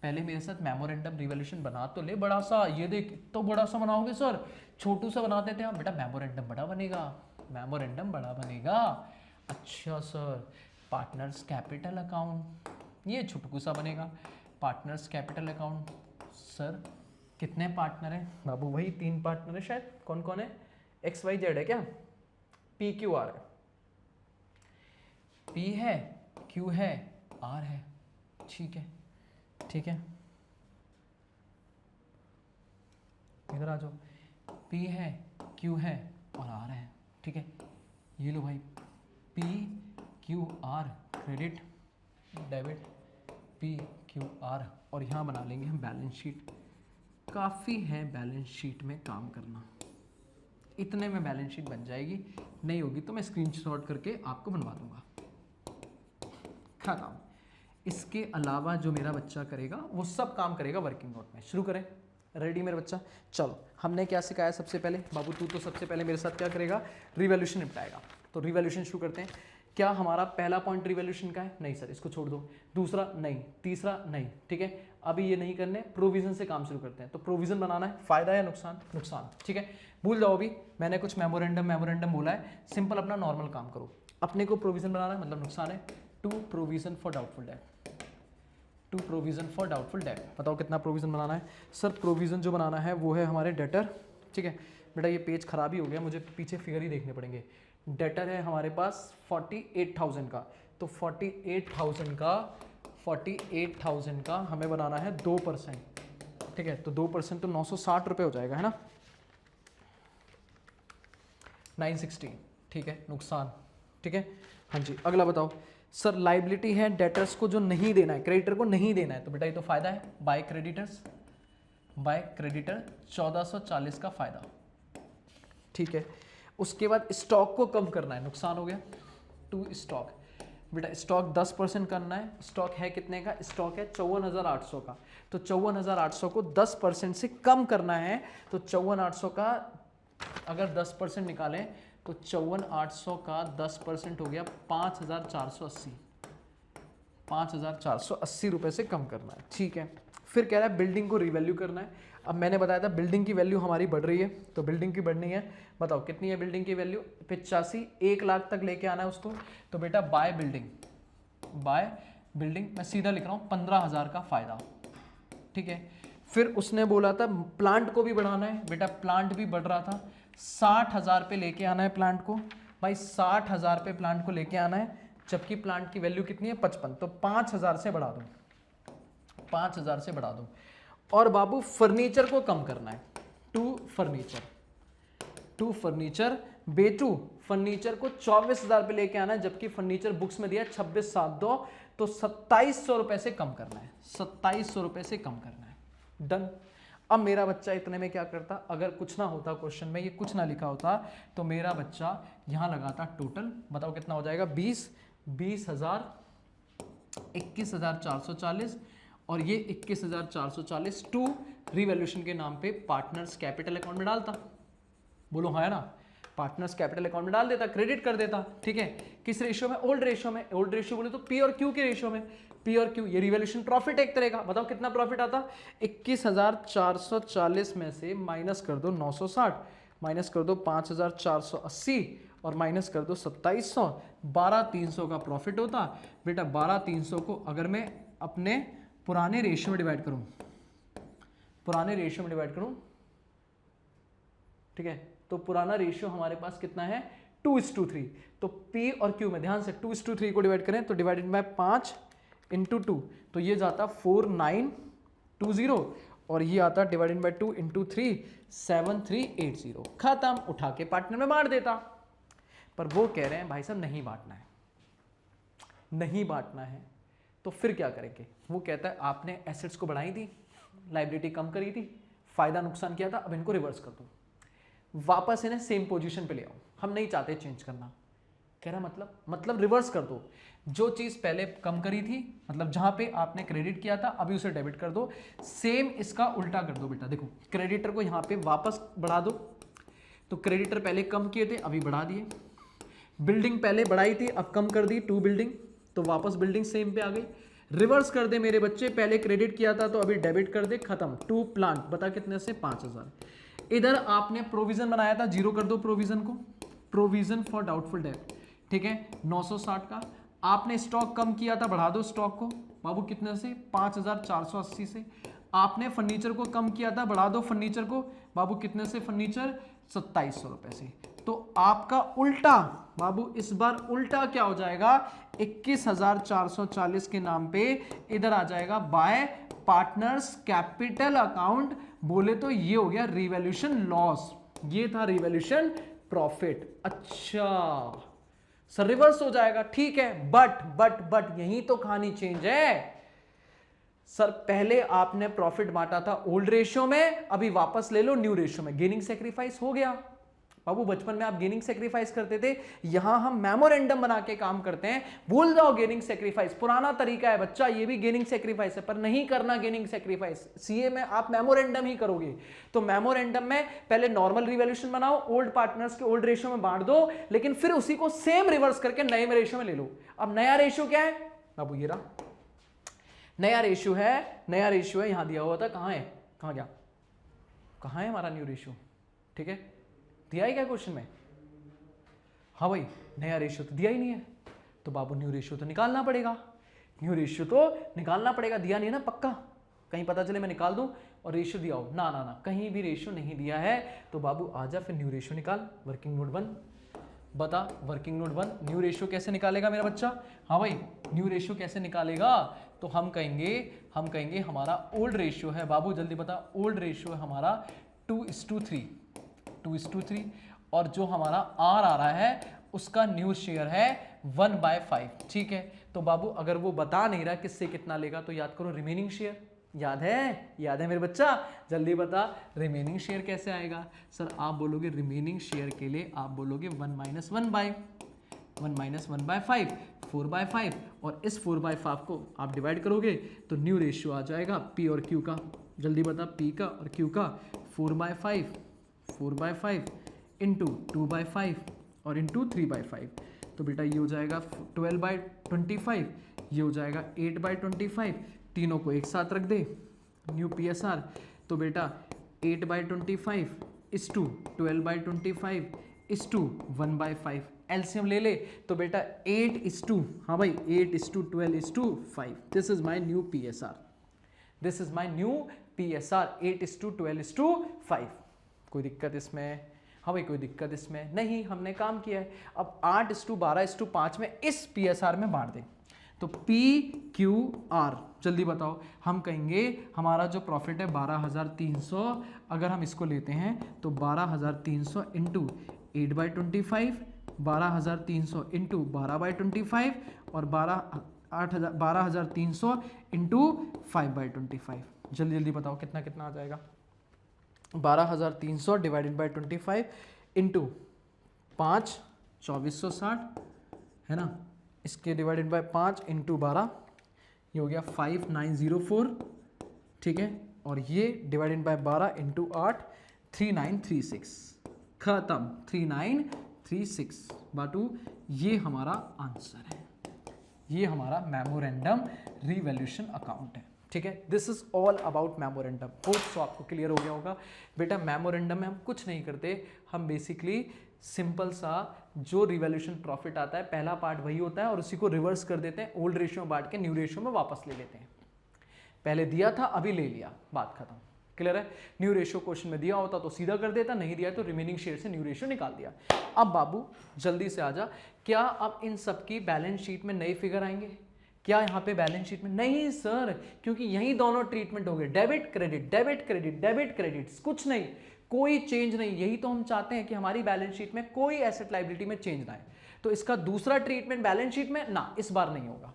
पहले मेरे साथ मेमोरेंडम रिवैल्यूएशन बना तो ले बड़ा सा। ये देख तो बड़ा सा बनाओगे सर, छोटू सा बना देते हैं बेटा। मेमोरेंडम बड़ा बनेगा, मेमोरेंडम बड़ा बनेगा। अच्छा सर पार्टनर्स कैपिटल अकाउंट, ये छुटकू सा बनेगा। पार्टनर्स कैपिटल अकाउंट, सर कितने पार्टनर हैं बाबू? वही 3 पार्टनर है शायद। कौन कौन है? XYZ है क्या? PQR है, P है, Q है, R है, ठीक है ठीक है, इधर आ जाओ। P है, Q है और R है, ठीक है। ये लो भाई PQR क्रेडिट डेबिट PQR, और यहाँ बना लेंगे हम बैलेंस शीट। काफ़ी है बैलेंस शीट में काम करना, इतने में बैलेंस शीट बन जाएगी। नहीं होगी तो मैं स्क्रीनशॉट करके आपको बनवा दूंगा। क्या काम, इसके अलावा जो मेरा बच्चा करेगा वो सब काम करेगा वर्किंग नोट में। शुरू करें, रेडी मेरे बच्चा? चलो हमने क्या सिखाया सबसे पहले? बाबू तू तो सबसे पहले मेरे साथ क्या करेगा? रिवैल्यूएशन निपटाएगा। तो रिवैल्यूएशन शुरू करते हैं। क्या हमारा पहला पॉइंट रिवैल्यूएशन का है? नहीं सर, इसको छोड़ दो। दूसरा नहीं, तीसरा नहीं, ठीक है। अभी ये नहीं करने, प्रोविजन से काम शुरू करते हैं। तो प्रोविजन बनाना है, फायदा या नुकसान? नुकसान, ठीक है। भूल जाओ, अभी मैंने कुछ मेमोरेंडम बोला है, सिंपल अपना नॉर्मल काम करो। अपने को प्रोविजन बनाना है, मतलब नुकसान है। To provision for doubtful debt, to provision for doubtful debt. बताओ कितना प्रोविजन बनाना है? सर प्रोविजन जो बनाना है वो है हमारे डेटर, ठीक है बेटा। ये पेज खराब ही हो गया, मुझे पीछे फिगर ही देखने पड़ेंगे। डेटर है हमारे पास 48,000 का, तो 48,000 का हमें बनाना है 2%, ठीक है। तो 2% तो 960 रुपये हो जाएगा, है ना, 960, ठीक है। नुकसान, ठीक है। हाँ जी, अगला बताओ। सर लाइबिलिटी है डेटर्स को जो नहीं देना है, क्रेडिटर को नहीं देना है, तो बेटा ये तो फायदा है। बाय क्रेडिटर्स, बाय क्रेडिटर 1440 का फायदा, ठीक है। उसके बाद स्टॉक को कम करना है, नुकसान हो गया। टू स्टॉक, बेटा स्टॉक 10% करना है। स्टॉक है कितने का? स्टॉक है 54,800 का, तो 54,800 को 10% से कम करना है। तो 54,800 का अगर 10% निकालें तो 54,800 का 10% हो गया 5,480, 5,480 रुपये से कम करना है, ठीक है। फिर कह रहा है बिल्डिंग को रिवैल्यू करना है। अब मैंने बताया था बिल्डिंग की वैल्यू हमारी बढ़ रही है, तो बिल्डिंग की बढ़नी है। बताओ कितनी है बिल्डिंग की वैल्यू? 85, 1 लाख तक लेके आना है उसको। तो बेटा बाय बिल्डिंग, बाय बिल्डिंग मैं सीधा लिख रहा हूँ 15,000 का फायदा, ठीक है। फिर उसने बोला था प्लांट को भी बढ़ाना है, बेटा प्लांट भी बढ़ रहा था, 60,000 पे लेके आना है प्लांट को। भाई 60,000 पे प्लांट को लेके आना है, जबकि प्लांट की वैल्यू कितनी है? 55, तो 5,000 से बढ़ा दो, 5,000 से बढ़ा दो। और बाबू फर्नीचर को कम करना है, टू फर्नीचर, टू फर्नीचर बेटू फर्नीचर को 24,000 पे लेके आना है, जबकि फर्नीचर बुक्स में दिया 26,702, तो 2,700 रुपए से कम करना है, 2,700 रुपए से कम करना है। डन। अब मेरा बच्चा इतने में क्या करता? अगर कुछ ना होता क्वेश्चन में, ये कुछ ना लिखा होता, तो मेरा बच्चा यहां लगाता टोटल। बताओ कितना हो जाएगा? 20,000, 21,440 और ये 21,440 टू रिवैल्यूएशन के नाम पे पार्टनर्स कैपिटल अकाउंट में डालता। बोलो हाँ है ना, पार्टनर्स कैपिटल अकाउंट में डाल देता, क्रेडिट कर देता, ठीक है। किस रेशियो में? ओल्ड रेशियो में। ओल्ड रेशियो बोले तो पी और क्यू के रेशियो में, पी और क्यू। ये रिवैल्यूएशन प्रॉफिट एक तरह का। बताओ कितना प्रॉफिट आता? 21,440 में से माइनस कर दो 960, माइनस कर दो 5,480 और माइनस कर दो 2,700, 12,300 का प्रॉफिट होता। बेटा 12,300 को अगर मैं अपने पुराने रेशियो में डिवाइड करूं, ठीक है, तो पुराना रेशियो हमारे पास कितना है 2:3। तो P और Q में ध्यान से 2:3 को डिवाइड करें तो डिवाइडेड बाय 5 × 2, तो ये जाता 4920 और ये आता डिवाइडेड बाय 2 × 3 7380। खत्म, उठा के पार्टनर में बांट देता। पर वो कह रहे हैं भाई साहब नहीं बांटना है, तो फिर क्या करेंगे? वो कहता है आपने एसेट्स को बढ़ाई थी, लायबिलिटी कम करी थी, फायदा नुकसान किया था, अब इनको रिवर्स कर दो, वापस इन्हें सेम पोजीशन पे ले आओ, हम नहीं चाहते चेंज करना। कह रहा मतलब रिवर्स कर दो, जो चीज पहले कम करी थी, मतलब जहां पे आपने क्रेडिट किया था अभी उसे डेबिट कर दो, सेम इसका उल्टा कर दो बेटा। देखो क्रेडिटर को यहां पे वापस बढ़ा दो, तो क्रेडिटर पहले कम किए थे अभी बढ़ा दिए, बिल्डिंग पहले बढ़ाई थी अब कम कर दी 2 बिल्डिंग, तो वापस बिल्डिंग सेम पे आ गई। रिवर्स कर दे मेरे बच्चे, पहले क्रेडिट किया था तो अभी डेबिट कर दे, खत्म। 2 प्लांट, बता कितने से 5000। इधर आपने प्रोविजन बनाया था, जीरो कर दो प्रोविजन को, प्रोविजन फॉर डाउटफुल डेट, ठीक है 960 का। आपने स्टॉक कम किया था, बढ़ा दो स्टॉक को बाबू कितने से 5480 से। आपने फर्नीचर को कम किया था, बढ़ा दो फर्नीचर को बाबू कितने से, फर्नीचर 2700 रुपए से। तो आपका उल्टा बाबू इस बार उल्टा क्या हो जाएगा, 21440 के नाम पे इधर आ जाएगा बाय पार्टनर्स कैपिटल अकाउंट। बोले तो ये हो गया रिवैल्यूएशन लॉस, ये था रिवैल्यूएशन प्रॉफिट। अच्छा सर रिवर्स हो जाएगा, ठीक है, बट यही तो कहानी चेंज है सर। पहले आपने प्रॉफिट बांटा था ओल्ड रेशियो में, अभी वापस ले लो न्यू रेशियो में, गेनिंग सेक्रीफाइस हो गया बाबू। बचपन में आप गेनिंग सेक्रीफाइस करते थे, यहां हम मेमोरेंडम बना के काम करते हैं। भूल जाओ गेनिंग सेक्रीफाइस, पुराना तरीका है बच्चा, ये भी गेनिंग सेक्रीफाइस है, पर नहीं करना गेनिंग सेक्रीफाइस। सीए में आप मेमोरेंडम ही करोगे, तो मेमोरेंडम में पहले नॉर्मल रिवैल्यूएशन बनाओ, ओल्ड पार्टनर्स के ओल्ड रेशियो में बांट दो, लेकिन फिर उसी को सेम रिवर्स करके नए रेशियो में ले लो। अब नया रेशियो क्या है बाबू, ये रहा नया रेशियो है, यहां दिया हुआ था, कहां है, कहां गया, कहां है हमारा न्यू रेशियो, ठीक है दिया ही क्या क्वेश्चन में, हाँ भाई नया रेशियो तो दिया ही नहीं है, तो बाबू न्यू रेशियो तो निकालना पड़ेगा, दिया नहीं है ना पक्का, कहीं पता चले मैं निकाल दूं और रेशियो दिया हो, ना कहीं भी रेशियो नहीं दिया है, तो बाबू आजा फिर न्यू रेशियो निकाल। वर्किंग नोट 1 बता, वर्किंग नोट 1 न्यू रेशियो कैसे निकालेगा मेरा बच्चा, हाँ भाई न्यू रेशियो कैसे निकालेगा, तो हम कहेंगे हमारा ओल्ड रेशियो है बाबू, जल्दी बता, ओल्ड रेशियो है हमारा 2:3 और जो हमारा आर आ रहा है उसका न्यू शेयर है 1/5, ठीक है। तो बाबू अगर वो बता नहीं रहा किससे कितना लेगा, तो याद करो रिमेनिंग शेयर, याद है मेरे बच्चा, जल्दी बता रिमेनिंग शेयर कैसे आएगा। सर आप बोलोगे रिमेनिंग शेयर के लिए आप बोलोगे 1 - 1/5 4/5, और इस 4/5 को आप डिवाइड करोगे तो न्यू रेशियो आ जाएगा पी और क्यू का, जल्दी बता पी का और क्यू का, 4/5 इंटू 2/5 और इंटू 3/5, तो बेटा ये हो जाएगा 12/25, ये हो जाएगा 8/25, तीनों को एक साथ रख दे न्यू PSR, तो बेटा 8/25 इस टू 12/25 इस टू 1/5, एलसीएम ले ले, तो बेटा 8:2, हाँ भाई 8:12:5, this is my new PSR, 8:12:5। कोई दिक्कत इसमें, हाँ भाई कोई दिक्कत इसमें नहीं, हमने काम किया है। अब 8:12:5 में इस PSR में बांट दें, तो PQR जल्दी बताओ, हम कहेंगे हमारा जो प्रॉफिट है 12300, अगर हम इसको लेते हैं तो 12300 इंटू 8/25, 12300 इंटू 12/25 और 12300 इंटू 5/25, जल्दी बताओ कितना कितना आ जाएगा, 12300 डिवाइडेड बाई 25 इंटू 5 2460 है ना, इसके डिवाइडेड बाय 5 इंटू 12 ये हो गया 5904, ठीक है, और ये डिवाइडेड बाय 12 इंटू 8 3936, खत्म 3936 बाटू, ये हमारा आंसर है, ये हमारा मेमोरेंडम रिवैल्यूएशन अकाउंट है, ठीक है। This is all about memorandum, hope so आपको क्लियर हो गया होगा। बेटा मेमोरेंडम में हम कुछ नहीं करते, हम बेसिकली सिंपल सा जो रिवैल्यूएशन प्रॉफिट आता है पहला पार्ट वही होता है और उसी को रिवर्स कर देते हैं, ओल्ड रेशियो में बांट के न्यू रेशियो में वापस ले लेते हैं। पहले दिया था अभी ले लिया, बात खत्म। क्लियर है? न्यू रेशियो क्वेश्चन में दिया होता तो सीधा कर देता, नहीं दिया तो रिमेनिंग शेयर से न्यू रेशियो निकाल दिया। अब बाबू जल्दी से आजा, क्या अब इन सबकी बैलेंस शीट में नए फिगर आएंगे? क्या यहाँ पे बैलेंस शीट में? नहीं सर, क्योंकि यही दोनों ट्रीटमेंट हो गए, debit credit debit credit debit credit, कुछ नहीं, कोई चेंज नहीं। यही तो हम चाहते हैं कि हमारी बैलेंस शीट में कोई एसेट लायबिलिटी में चेंज ना आए। तो इसका दूसरा ट्रीटमेंट बैलेंस शीट में ना, इस बार नहीं होगा।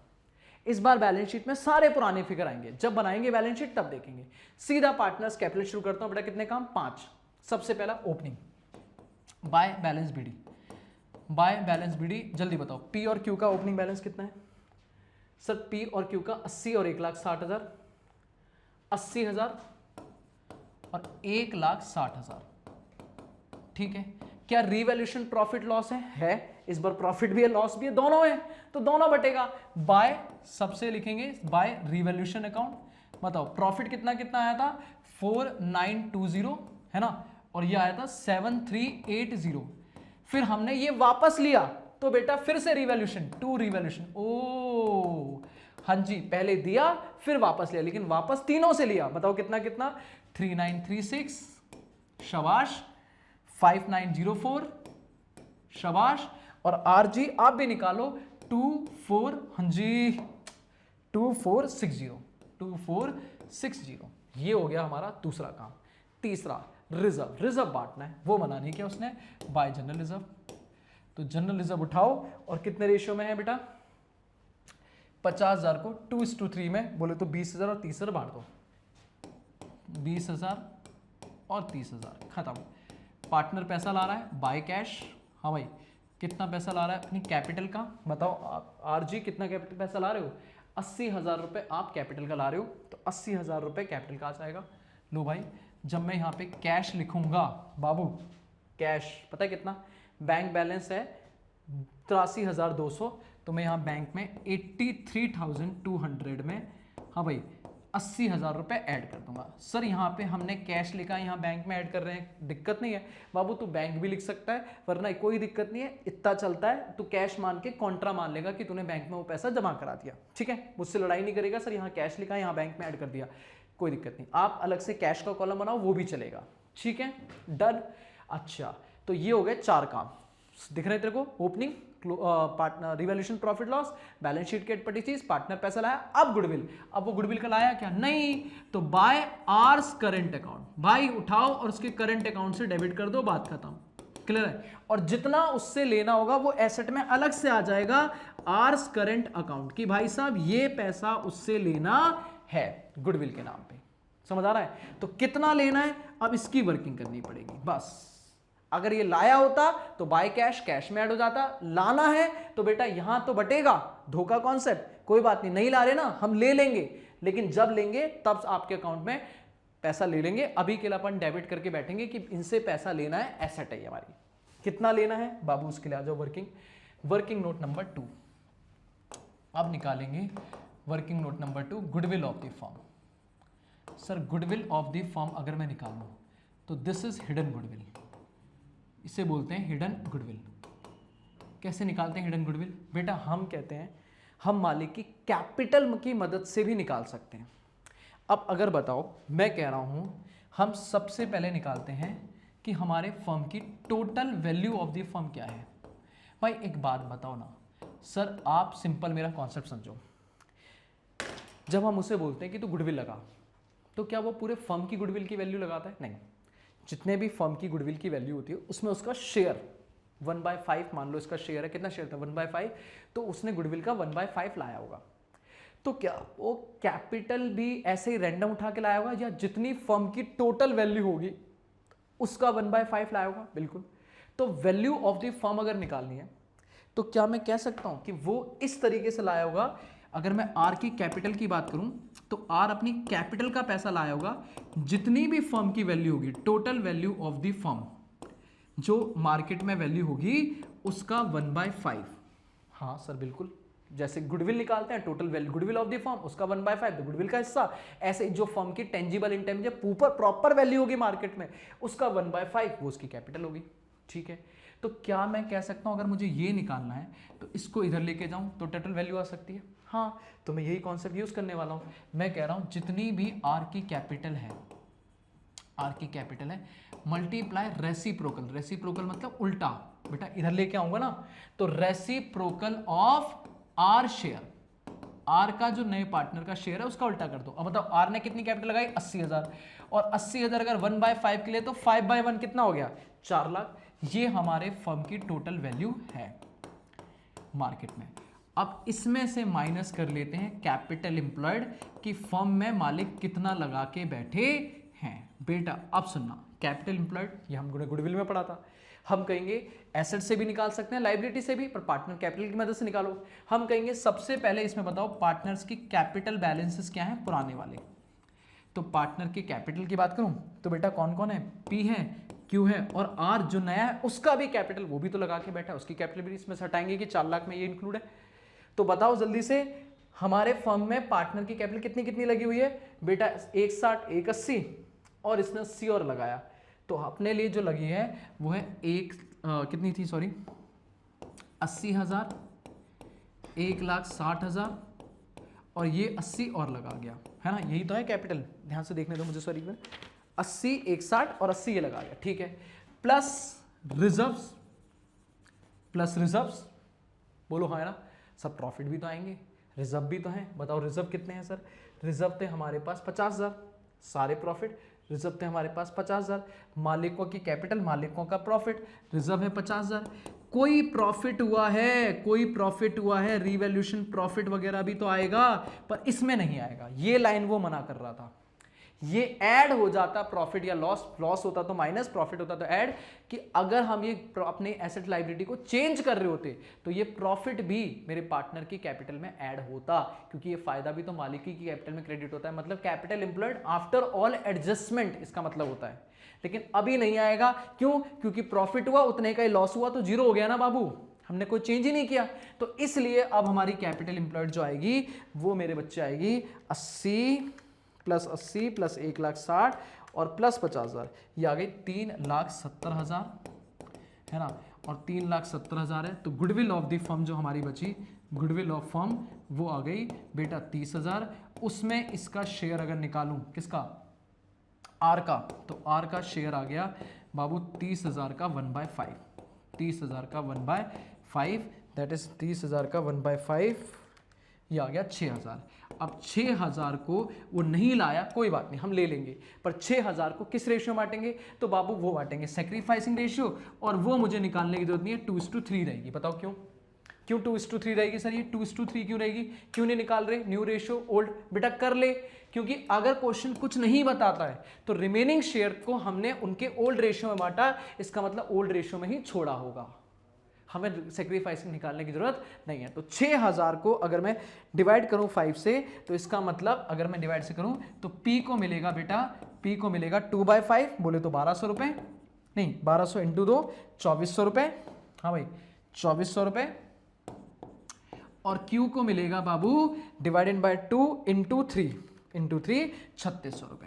इस बार बैलेंस शीट में सारे पुराने फिगर आएंगे, जब बनाएंगे बैलेंस शीट तब देखेंगे। सीधा पार्टनर्स कैपिटल शुरू करता हूं बेटा, कितने काम? 5। सबसे पहला opening, by balance BD, by balance BD, जल्दी बताओ पी और क्यू का ओपनिंग बैलेंस कितना है? सर पी और क्यू का 80 और 1,60,000, 80,000 और 1,60,000। ठीक है, क्या रिवैल्यूएशन प्रॉफिट लॉस है? इस बार प्रॉफिट भी है लॉस भी है, दोनों है, तो दोनों बटेगा। बाय सबसे लिखेंगे बाय रिवैल्यूएशन अकाउंट। बताओ प्रॉफिट कितना कितना आया था? 4920 है ना, और ये आया था 7380। फिर हमने ये वापस लिया तो बेटा फिर से रिवैल्यूएशन, टू रिवैल्यूएशन। ओ हाँ जी, पहले दिया फिर वापस लिया, लेकिन वापस तीनों से लिया। बताओ कितना कितना? 3936 शाबाश, 5904 शाबाश, और आरजी आप भी निकालो 24, हाँ जी 2460, 2460। ये हो गया हमारा दूसरा काम। तीसरा रिजर्व, रिजर्व बांटना है, वो मना नहीं किया उसने, बाय जनरल रिजर्व। तो जनरल रिजर्व उठाओ, और कितने रेशियो में है बेटा? 50,000 को 2:3 में, बोले तो 20,000 और 30,000 बांट दो, 20,000 और 30,000, खत्म। पार्टनर पैसा ला रहा है बाय कैश, हाँ भाई कितना पैसा ला रहा है? अपनी कैपिटल का। बताओ आरजी कितना कैपिटल पैसा ला रहे हो? 80,000 रुपये आप कैपिटल का ला रहे हो, तो 80,000 रुपये कैपिटल का आ जाएगा। लो भाई, जब मैं यहाँ पे कैश लिखूंगा बाबू, कैश पता है कितना? बैंक बैलेंस है 83,200, तो मैं यहाँ बैंक में 83,200 में, हाँ भाई 80,000 रुपये ऐड कर दूंगा। सर यहाँ पे हमने कैश लिखा, यहाँ बैंक में ऐड कर रहे हैं, दिक्कत नहीं है बाबू, तू बैंक भी लिख सकता है, वरना कोई दिक्कत नहीं है, इतना चलता है। तू कैश मान के कॉन्ट्रा मान लेगा कि तूने बैंक में वो पैसा जमा करा दिया, ठीक है, मुझसे लड़ाई नहीं करेगा। सर यहाँ कैश लिखा, यहाँ बैंक में ऐड कर दिया, कोई दिक्कत नहीं। आप अलग से कैश का कॉलम बनाओ, वो भी चलेगा, ठीक है, डन। अच्छा, तो ये हो गए 4 काम, दिख रहे हैं तेरे को? Opening, partner revaluation profit loss, balance sheet की अटपटी चीज, पार्टनर पैसा लाया, अब गुडविल। अब वो गुडविल का लाया क्या? नहीं, तो बाय आर्स करंट अकाउंट, भाई उठाओ और उसके करंट अकाउंट से डेबिट कर दो, बात खत्म। क्लियर है? और जितना उससे लेना होगा वो एसेट में अलग से आ जाएगा आर्स करंट अकाउंट की, भाई साहब ये पैसा उससे लेना है गुडविल के नाम पे। समझ आ रहा है? तो कितना लेना है, अब इसकी वर्किंग करनी पड़ेगी बस। अगर ये लाया होता तो बाय कैश, कैश में ऐड हो जाता, लाना है तो बेटा यहां तो बटेगा, धोखा कॉन्सेप्ट, कोई बात नहीं, नहीं ला रहे ना, हम ले लेंगे, लेकिन जब लेंगे तब आपके अकाउंट में पैसा ले लेंगे। अभी के लिए अपन डेबिट करके बैठेंगे कि इनसे पैसा लेना है, एसेट है हमारी। कितना लेना है बाबू, उसके लिए आ जाओ वर्किंग। वर्किंग नोट नंबर 2, अब निकालेंगे working note number 2, goodwill of the firm. Sir goodwill of the firm अगर मैं निकालूं तो दिस इज हिडन गुडविल, इसे बोलते हैं हिडन गुडविल। कैसे निकालते हैं हिडन गुडविल? बेटा हम कहते हैं हम मालिक की कैपिटल की मदद से भी निकाल सकते हैं। अब अगर बताओ, मैं कह रहा हूं हम सबसे पहले निकालते हैं कि हमारे फर्म की total value of the firm क्या है। भाई एक बात बताओ ना सर, आप सिंपल मेरा कॉन्सेप्ट समझो। जब हम उसे बोलते हैं कि तू गुडविल लगा, तो क्या वो पूरे फर्म की गुडविल की वैल्यू लगाता है? नहीं, जितने भी फर्म की गुडविल की वैल्यू होती है उसमें उसका शेयर 1/5, मान लो इसका शेयर है, कितना शेयर था? 1/5, तो उसने गुडविल का 1/5 लाया होगा। तो क्या वो कैपिटल भी ऐसे ही रैंडम उठा के लाया होगा, या जितनी फर्म की टोटल वैल्यू होगी उसका 1/5 लाया होगा? बिल्कुल। तो वैल्यू ऑफ द फर्म अगर निकालनी है तो क्या मैं कह सकता हूं कि वो इस तरीके से लाया होगा? अगर मैं आर की कैपिटल की बात करूं तो आर अपनी कैपिटल का पैसा लाया होगा, जितनी भी फर्म की वैल्यू होगी, total value of the firm, जो मार्केट में वैल्यू होगी उसका 1/5। हाँ सर बिल्कुल, जैसे गुडविल निकालते हैं total value goodwill of the firm, उसका 1/5 तो गुडविल का हिस्सा, ऐसे जो फर्म की टेंजिबल इंटेंजिबल प्रॉपर वैल्यू होगी मार्केट में, उसका 1/5 वो उसकी कैपिटल होगी। ठीक है, तो क्या मैं कह सकता हूं अगर मुझे ये निकालना है तो इसको इधर लेके जाऊं तो टोटल वैल्यू आ सकती है? हाँ, तो मैं यही कॉन्सेप्ट यूज करने वाला हूँ। मैं कह रहा हूँ जितनी भी आर की कैपिटल है, आर की कैपिटल है, मल्टीप्लाई रेसिप्रोकल, रेसिप्रोकल मतलब उल्टा, बेटा इधर लेके आऊंगा ना, तो reciprocal of R share, R का जो नए पार्टनर का शेयर है उसका उल्टा कर दो। अब बताओ आर ने कितनी कैपिटल लगाई 80,000, और 80,000 अगर 1/5 के लिए तो 5/1 कितना हो गया 4 लाख। ये हमारे फर्म की टोटल वैल्यू है मार्केट में। अब इसमें से माइनस कर लेते हैं कैपिटल एम्प्लॉयड कि फर्म में मालिक कितना लगा के बैठे हैं। बेटा अब सुनना, कैपिटल एम्प्लॉयड ये हमने गुडविल में पढ़ा था, हम कहेंगे एसेट से भी निकाल सकते हैं, लाइबिलिटी से भी, पर पार्टनर कैपिटल की मदद से निकालो। हम कहेंगे सबसे पहले इसमें बताओ पार्टनर्स की कैपिटल बैलेंसेस क्या हैं पुराने वाले। तो पार्टनर की कैपिटल की बात करूं तो बेटा कौन कौन है, पी है, क्यू है, और आर जो नया है उसका भी कैपिटल वो भी तो लगा के बैठा है, उसकी कैपिटल भी इसमें से हटाएंगे कि 4 लाख में ये इंक्लूड है। तो बताओ जल्दी से हमारे फर्म में पार्टनर की कैपिटल कितनी कितनी लगी हुई है बेटा, 160, 180 और इसने 80 और लगाया, तो अपने लिए जो लगी है वो है कितनी थी सॉरी 80,000, 1,60,000 और ये 80 और लगा गया है ना, यही तो है कैपिटल, ध्यान से देखने दो मुझे सॉरी, 80, 160 और 80 ये लगा गया, ठीक है। प्लस रिजर्व्स, प्लस रिजर्व्स बोलो हाँ है ना, सब प्रॉफिट भी तो आएंगे, रिजर्व भी तो है। बताओ रिजर्व कितने हैं सर, रिजर्व थे हमारे पास 50,000, सारे प्रॉफिट, रिजर्व थे हमारे पास 50,000, मालिकों की कैपिटल, मालिकों का प्रॉफिट, रिजर्व है 50,000। कोई प्रॉफिट हुआ है, कोई प्रॉफिट हुआ है, रीवैल्यूएशन प्रॉफिट वगैरह भी तो आएगा, पर इसमें नहीं आएगा, ये लाइन वो मना कर रहा था। ये ऐड हो जाता प्रॉफिट या लॉस, लॉस होता तो माइनस, प्रॉफिट होता तो ऐड, कि अगर हम ये अपने एसेट लायबिलिटी को चेंज कर रहे होते तो ये प्रॉफिट भी मेरे पार्टनर की कैपिटल में ऐड होता, क्योंकि ये फायदा भी तो मालिक की कैपिटल में क्रेडिट होता है, मतलब capital employed after all adjustment इसका मतलब होता है। लेकिन अभी नहीं आएगा, क्यों, क्योंकि प्रॉफिट हुआ उतने का ही, लॉस हुआ तो जीरो हो गया ना बाबू, हमने कोई चेंज ही नहीं किया। तो इसलिए अब हमारी कैपिटल एम्प्लॉयड जो आएगी वो मेरे बच्चे आएगी 80 प्लस 80 प्लस 1,60,000 और प्लस 50,000, ये आ गई 3,70,000 है ना, और 3,70,000 है तो गुडविल ऑफ द फर्म जो हमारी बची, गुडविल ऑफ फर्म वो आ गई बेटा 30,000। उसमें इसका शेयर अगर निकालूं किसका, आर का, तो आर का शेयर आ गया बाबू 30,000 का 1/5, 30,000 का 1/5, दैट इज 30,000 का 1/5, ये आ गया 6,000। अब 6,000 को वो नहीं लाया कोई बात नहीं, हम ले लेंगे, पर 6,000 को किस रेशियो बांटेंगे, तो बाबू वो बांटेंगे सेक्रीफाइसिंग रेशियो, और वो मुझे निकालने की जरूरत नहीं है, 2:3 रहेगी। बताओ क्यों, क्यों 2:3 रहेगी सर, ये 2:3 क्यों रहेगी, क्यों नहीं निकाल रहे, न्यू रेशियो ओल्ड, बेटा कर ले, क्योंकि अगर क्वेश्चन कुछ नहीं बताता है तो रिमेनिंग शेयर को हमने उनके ओल्ड रेशियो में बांटा, इसका मतलब ओल्ड रेशियो में ही छोड़ा होगा, हमें सेक्रीफाइसिंग निकालने की जरूरत नहीं है। तो 6,000 को अगर मैं डिवाइड करूं 5 से, तो इसका मतलब अगर मैं डिवाइड से करूं तो P को मिलेगा बेटा, P को मिलेगा 2/5, बोले तो 1,200 रुपए, नहीं 1,200 इंटू 2 2,400 रुपए, हाँ भाई 2,400 रुपए, और Q को मिलेगा बाबू डिवाइडेड बाय 2 इंटू 3 3,3600 रुपए,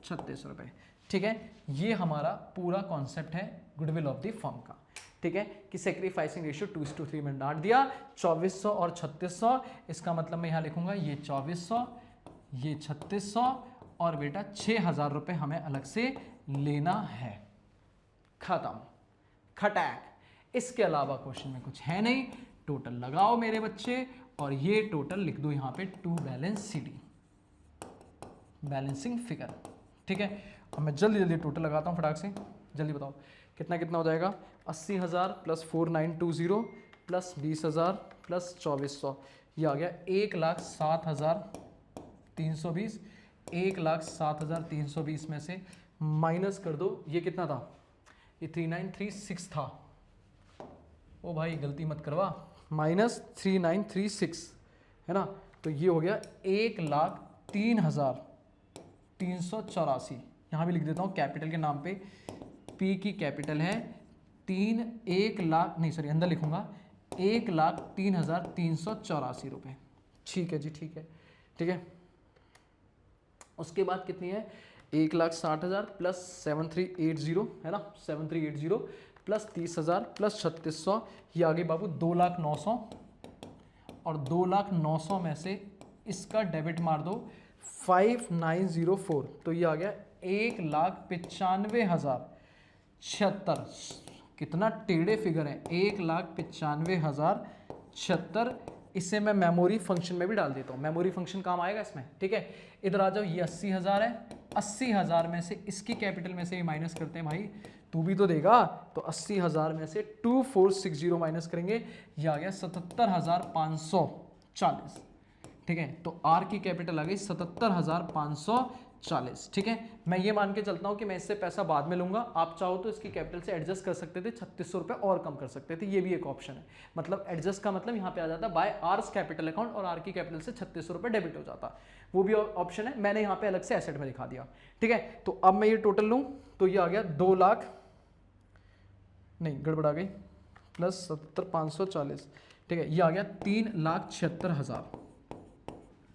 3600 रुपए, ठीक है। ये हमारा पूरा कॉन्सेप्ट है गुडविल ऑफ द फर्म का, ठीक है, कि सेक्रीफाइसिंग रेशियो 2:3 में डांट दिया, 2,400 और 3,600, इसका मतलब मैं यहां लिखूंगा ये 2,400, ये 3,600 और बेटा 6,000 रुपए हमें अलग से लेना है, खत्म, खटैक। इसके अलावा क्वेश्चन में कुछ है नहीं, टोटल लगाओ मेरे बच्चे, और ये टोटल लिख दो यहां पे to balance CD, balancing figure, ठीक है। अब मैं जल्दी जल्दी टोटल लगाता हूं फटाक से, जल्दी बताओ कितना कितना हो जाएगा, 80,000 प्लस 4,920 प्लस 20,000 प्लस 2,400, ये आ गया 1,07,320, 1,07,320 में से माइनस कर दो, ये कितना था, ये 3,936 था, ओ भाई गलती मत करवा, माइनस 3,936 है ना, तो ये हो गया 1,03,384, यहाँ भी लिख देता हूँ कैपिटल के नाम पे, P की कैपिटल है 1 लाख नहीं सॉरी अंदर लिखूंगा 1,03,384 रुपए, ठीक है जी, ठीक है, ठीक है। उसके बाद कितनी है, 1,60,000 प्लस 7,380 है ना, 7,380 प्लस 30,000 प्लस 3,600, ये आ गई बाबू 2,09,000 और 2,09,000 में से इसका डेबिट मार दो 5904, तो ये आ गया 1,95,076। कितना टेढ़े फिगर है, 1,95,076। इसे मैं मेमोरी फंक्शन में भी डाल देता हूँ, मेमोरी फंक्शन काम आएगा इसमें, ठीक है। इधर आ जाओ, ये 80,000 है, 80,000 में से इसकी कैपिटल में से ही माइनस करते हैं भाई, तू भी तो देगा, तो 80,000 में से 2460 माइनस करेंगे, ये आ गया 77,540, ठीक है। तो आर की कैपिटल आ गई 77,540, ठीक है। मैं ये मान के चलता हूँ कि मैं इससे पैसा बाद में लूंगा, आप चाहो तो इसकी कैपिटल से एडजस्ट कर सकते थे, 3600 रुपये और कम कर सकते थे, ये भी एक ऑप्शन है। मतलब एडजस्ट का मतलब यहाँ पे आ जाता बाय आर्स कैपिटल अकाउंट, और आर की कैपिटल से 3600 रुपये डेबिट हो जाता, वो भी ऑप्शन है, मैंने यहाँ पे अलग से एसेट में दिखा दिया, ठीक है। तो अब मैं ये टोटल लूँ तो ये आ गया 2 लाख, नहीं गड़बड़ा गई, प्लस 77,540, ठीक है, ये आ गया 3,76,000,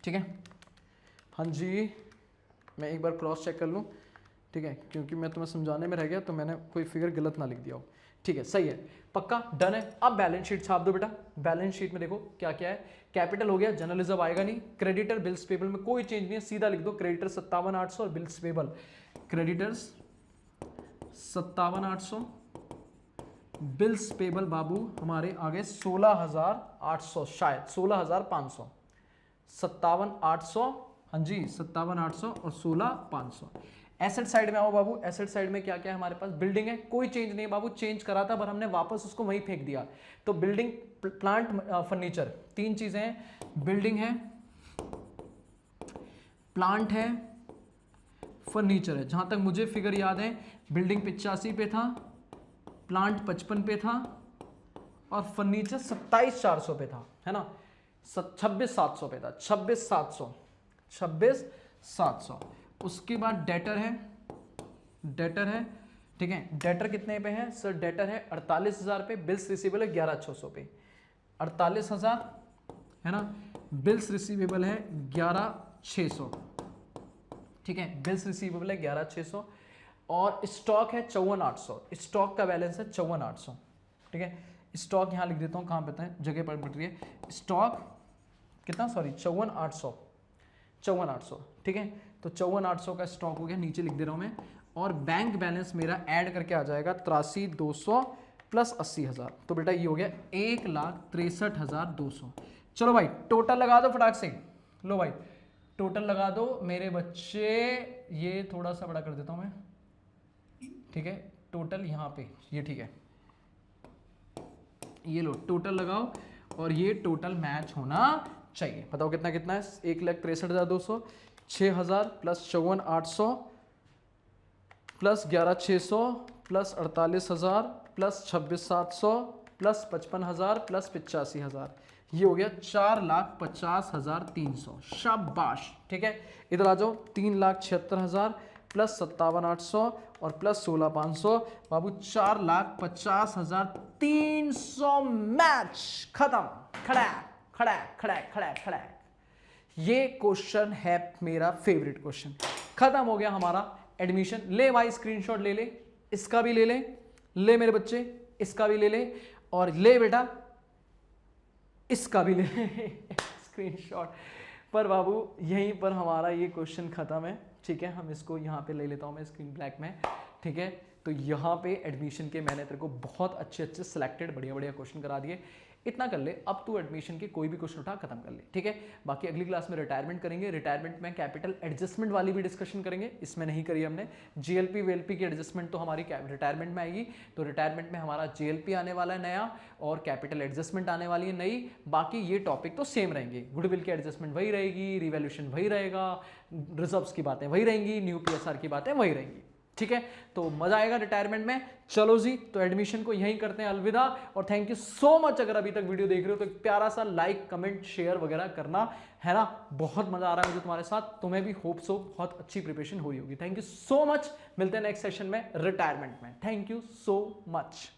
ठीक है। हाँ जी, मैं एक बार क्रॉस चेक कर लूँ, ठीक है, क्योंकि मैं तुम्हें समझाने में रह गया तो मैंने कोई फिगर गलत ना लिख दिया हो, ठीक है, सही है, पक्का डन है। अब बैलेंस शीट छाप दो बेटा, बैलेंस शीट में देखो क्या क्या है, कैपिटल हो गया, जनरल रिजर्व आएगा नहीं, क्रेडिटर बिल्स पेबल में कोई चेंज नहीं है, सीधा लिख दो क्रेडिटर 57,800 और bills payable, creditors 57,800, bills payable बाबू हमारे आगे 16,800, शायद 16,500, 57,800, हाँ जी 57,800 और 16,500। एसेट साइड में आओ बाबू, एसेट साइड में क्या क्या है हमारे पास, बिल्डिंग है, कोई चेंज नहीं बाबू, चेंज करा था पर हमने वापस उसको वहीं फेंक दिया, तो बिल्डिंग, प्लांट, फर्नीचर, तीन चीजें हैं, बिल्डिंग है, प्लांट है, फर्नीचर है। जहां तक मुझे फिगर याद है, बिल्डिंग 85 पे था, प्लांट 55 पे था और फर्नीचर 27,400 पे था, है ना, 26,700 पे था, 26,700। उसके बाद डेटर है, ठीक है, डेटर कितने पे है सर, डेटर है 48,000 पे, बिल्स रिसीवेबल है 11,600 पे, 48,000 है ना, बिल्स रिसीवेबल है 11,600, ठीक है, बिल्स रिसीवेबल है 11,600 और स्टॉक है 54,800, स्टॉक का बैलेंस है 54,800, ठीक है। स्टॉक यहाँ लिख देता हूँ, कहाँ पे है, जगह पर पड़ रही है, स्टॉक कितना, सॉरी 54,800, ठीक है। तो 54,800 का स्टॉक हो गया, नीचे लिख दे रहा हूँ मैं, और बैंक बैलेंस मेरा ऐड करके आ जाएगा 83,200 प्लस 80,000, तो बेटा ये हो गया 1,63,200। चलो भाई टोटल लगा दो फटाक से, लो भाई टोटल लगा दो मेरे बच्चे, ये थोड़ा सा बड़ा कर देता हूँ मैं, ठीक है, टोटल यहाँ पे ये, ठीक है, ये लो टोटल लगाओ और ये टोटल मैच होना चाहिए, बताओ कितना कितना है, 1,63,200, 6,000 plus 54,800 plus 11,600 plus 48,000 plus 26,700 plus 55,000 plus 85,000, ये हो गया 4,50,300, शाबाश, ठीक है। इधर आ जाओ, 3,76,000 प्लस 57,800 और प्लस 16,500, बाबू 4,50,300, मैच खत्म, खड़ा खड़ा खड़ा खड़ा खड़ा। ये क्वेश्चन है मेरा फेवरेट क्वेश्चन, खत्म हो गया हमारा एडमिशन। ले भाई स्क्रीनशॉट ले ले, इसका भी ले ले, ले मेरे बच्चे इसका भी ले ले, और ले बेटा इसका भी ले ले स्क्रीनशॉट। पर बाबू यहीं पर हमारा ये क्वेश्चन खत्म है, ठीक है। हम इसको यहाँ पे ले लेता हूँ मैं स्क्रीन ब्लैक में, ठीक है। तो यहाँ पे एडमिशन के मैंने तेरे को बहुत अच्छे अच्छे सिलेक्टेड बढ़िया बढ़िया क्वेश्चन करा दिए, इतना कर ले, अब तू एडमिशन के कोई भी क्वेश्चन उठा खत्म कर ले, ठीक है। बाकी अगली क्लास में रिटायरमेंट करेंगे, रिटायरमेंट में कैपिटल एडजस्टमेंट वाली भी डिस्कशन करेंगे, इसमें नहीं करी हमने। जीएलपी वेएलपी की एडजस्टमेंट तो हमारी रिटायरमेंट में आएगी, तो रिटायरमेंट में हमारा जीएलपी आने वाला है नया और कैपिटल एडजस्टमेंट आने वाली है नई। बाकी ये टॉपिक तो सेम रहेंगे, गुडविल की एडजस्टमेंट वही रहेगी, रिवैल्यूएशन वही रहेगा, रिजर्व्स की बातें वही रहेंगी, न्यू पीएसआर की बातें वही रहेंगी, ठीक है। तो मजा आएगा रिटायरमेंट में। चलो जी, तो एडमिशन को यहीं करते हैं अलविदा, और थैंक यू सो मच। अगर अभी तक वीडियो देख रहे हो तो एक प्यारा सा लाइक कमेंट शेयर वगैरह करना, है ना। बहुत मजा आ रहा है मुझे तुम्हारे साथ, तुम्हें भी होप सो बहुत अच्छी प्रिपरेशन हो रही होगी। थैंक यू सो मच, मिलते हैं नेक्स्ट सेशन में रिटायरमेंट में। Thank you so much.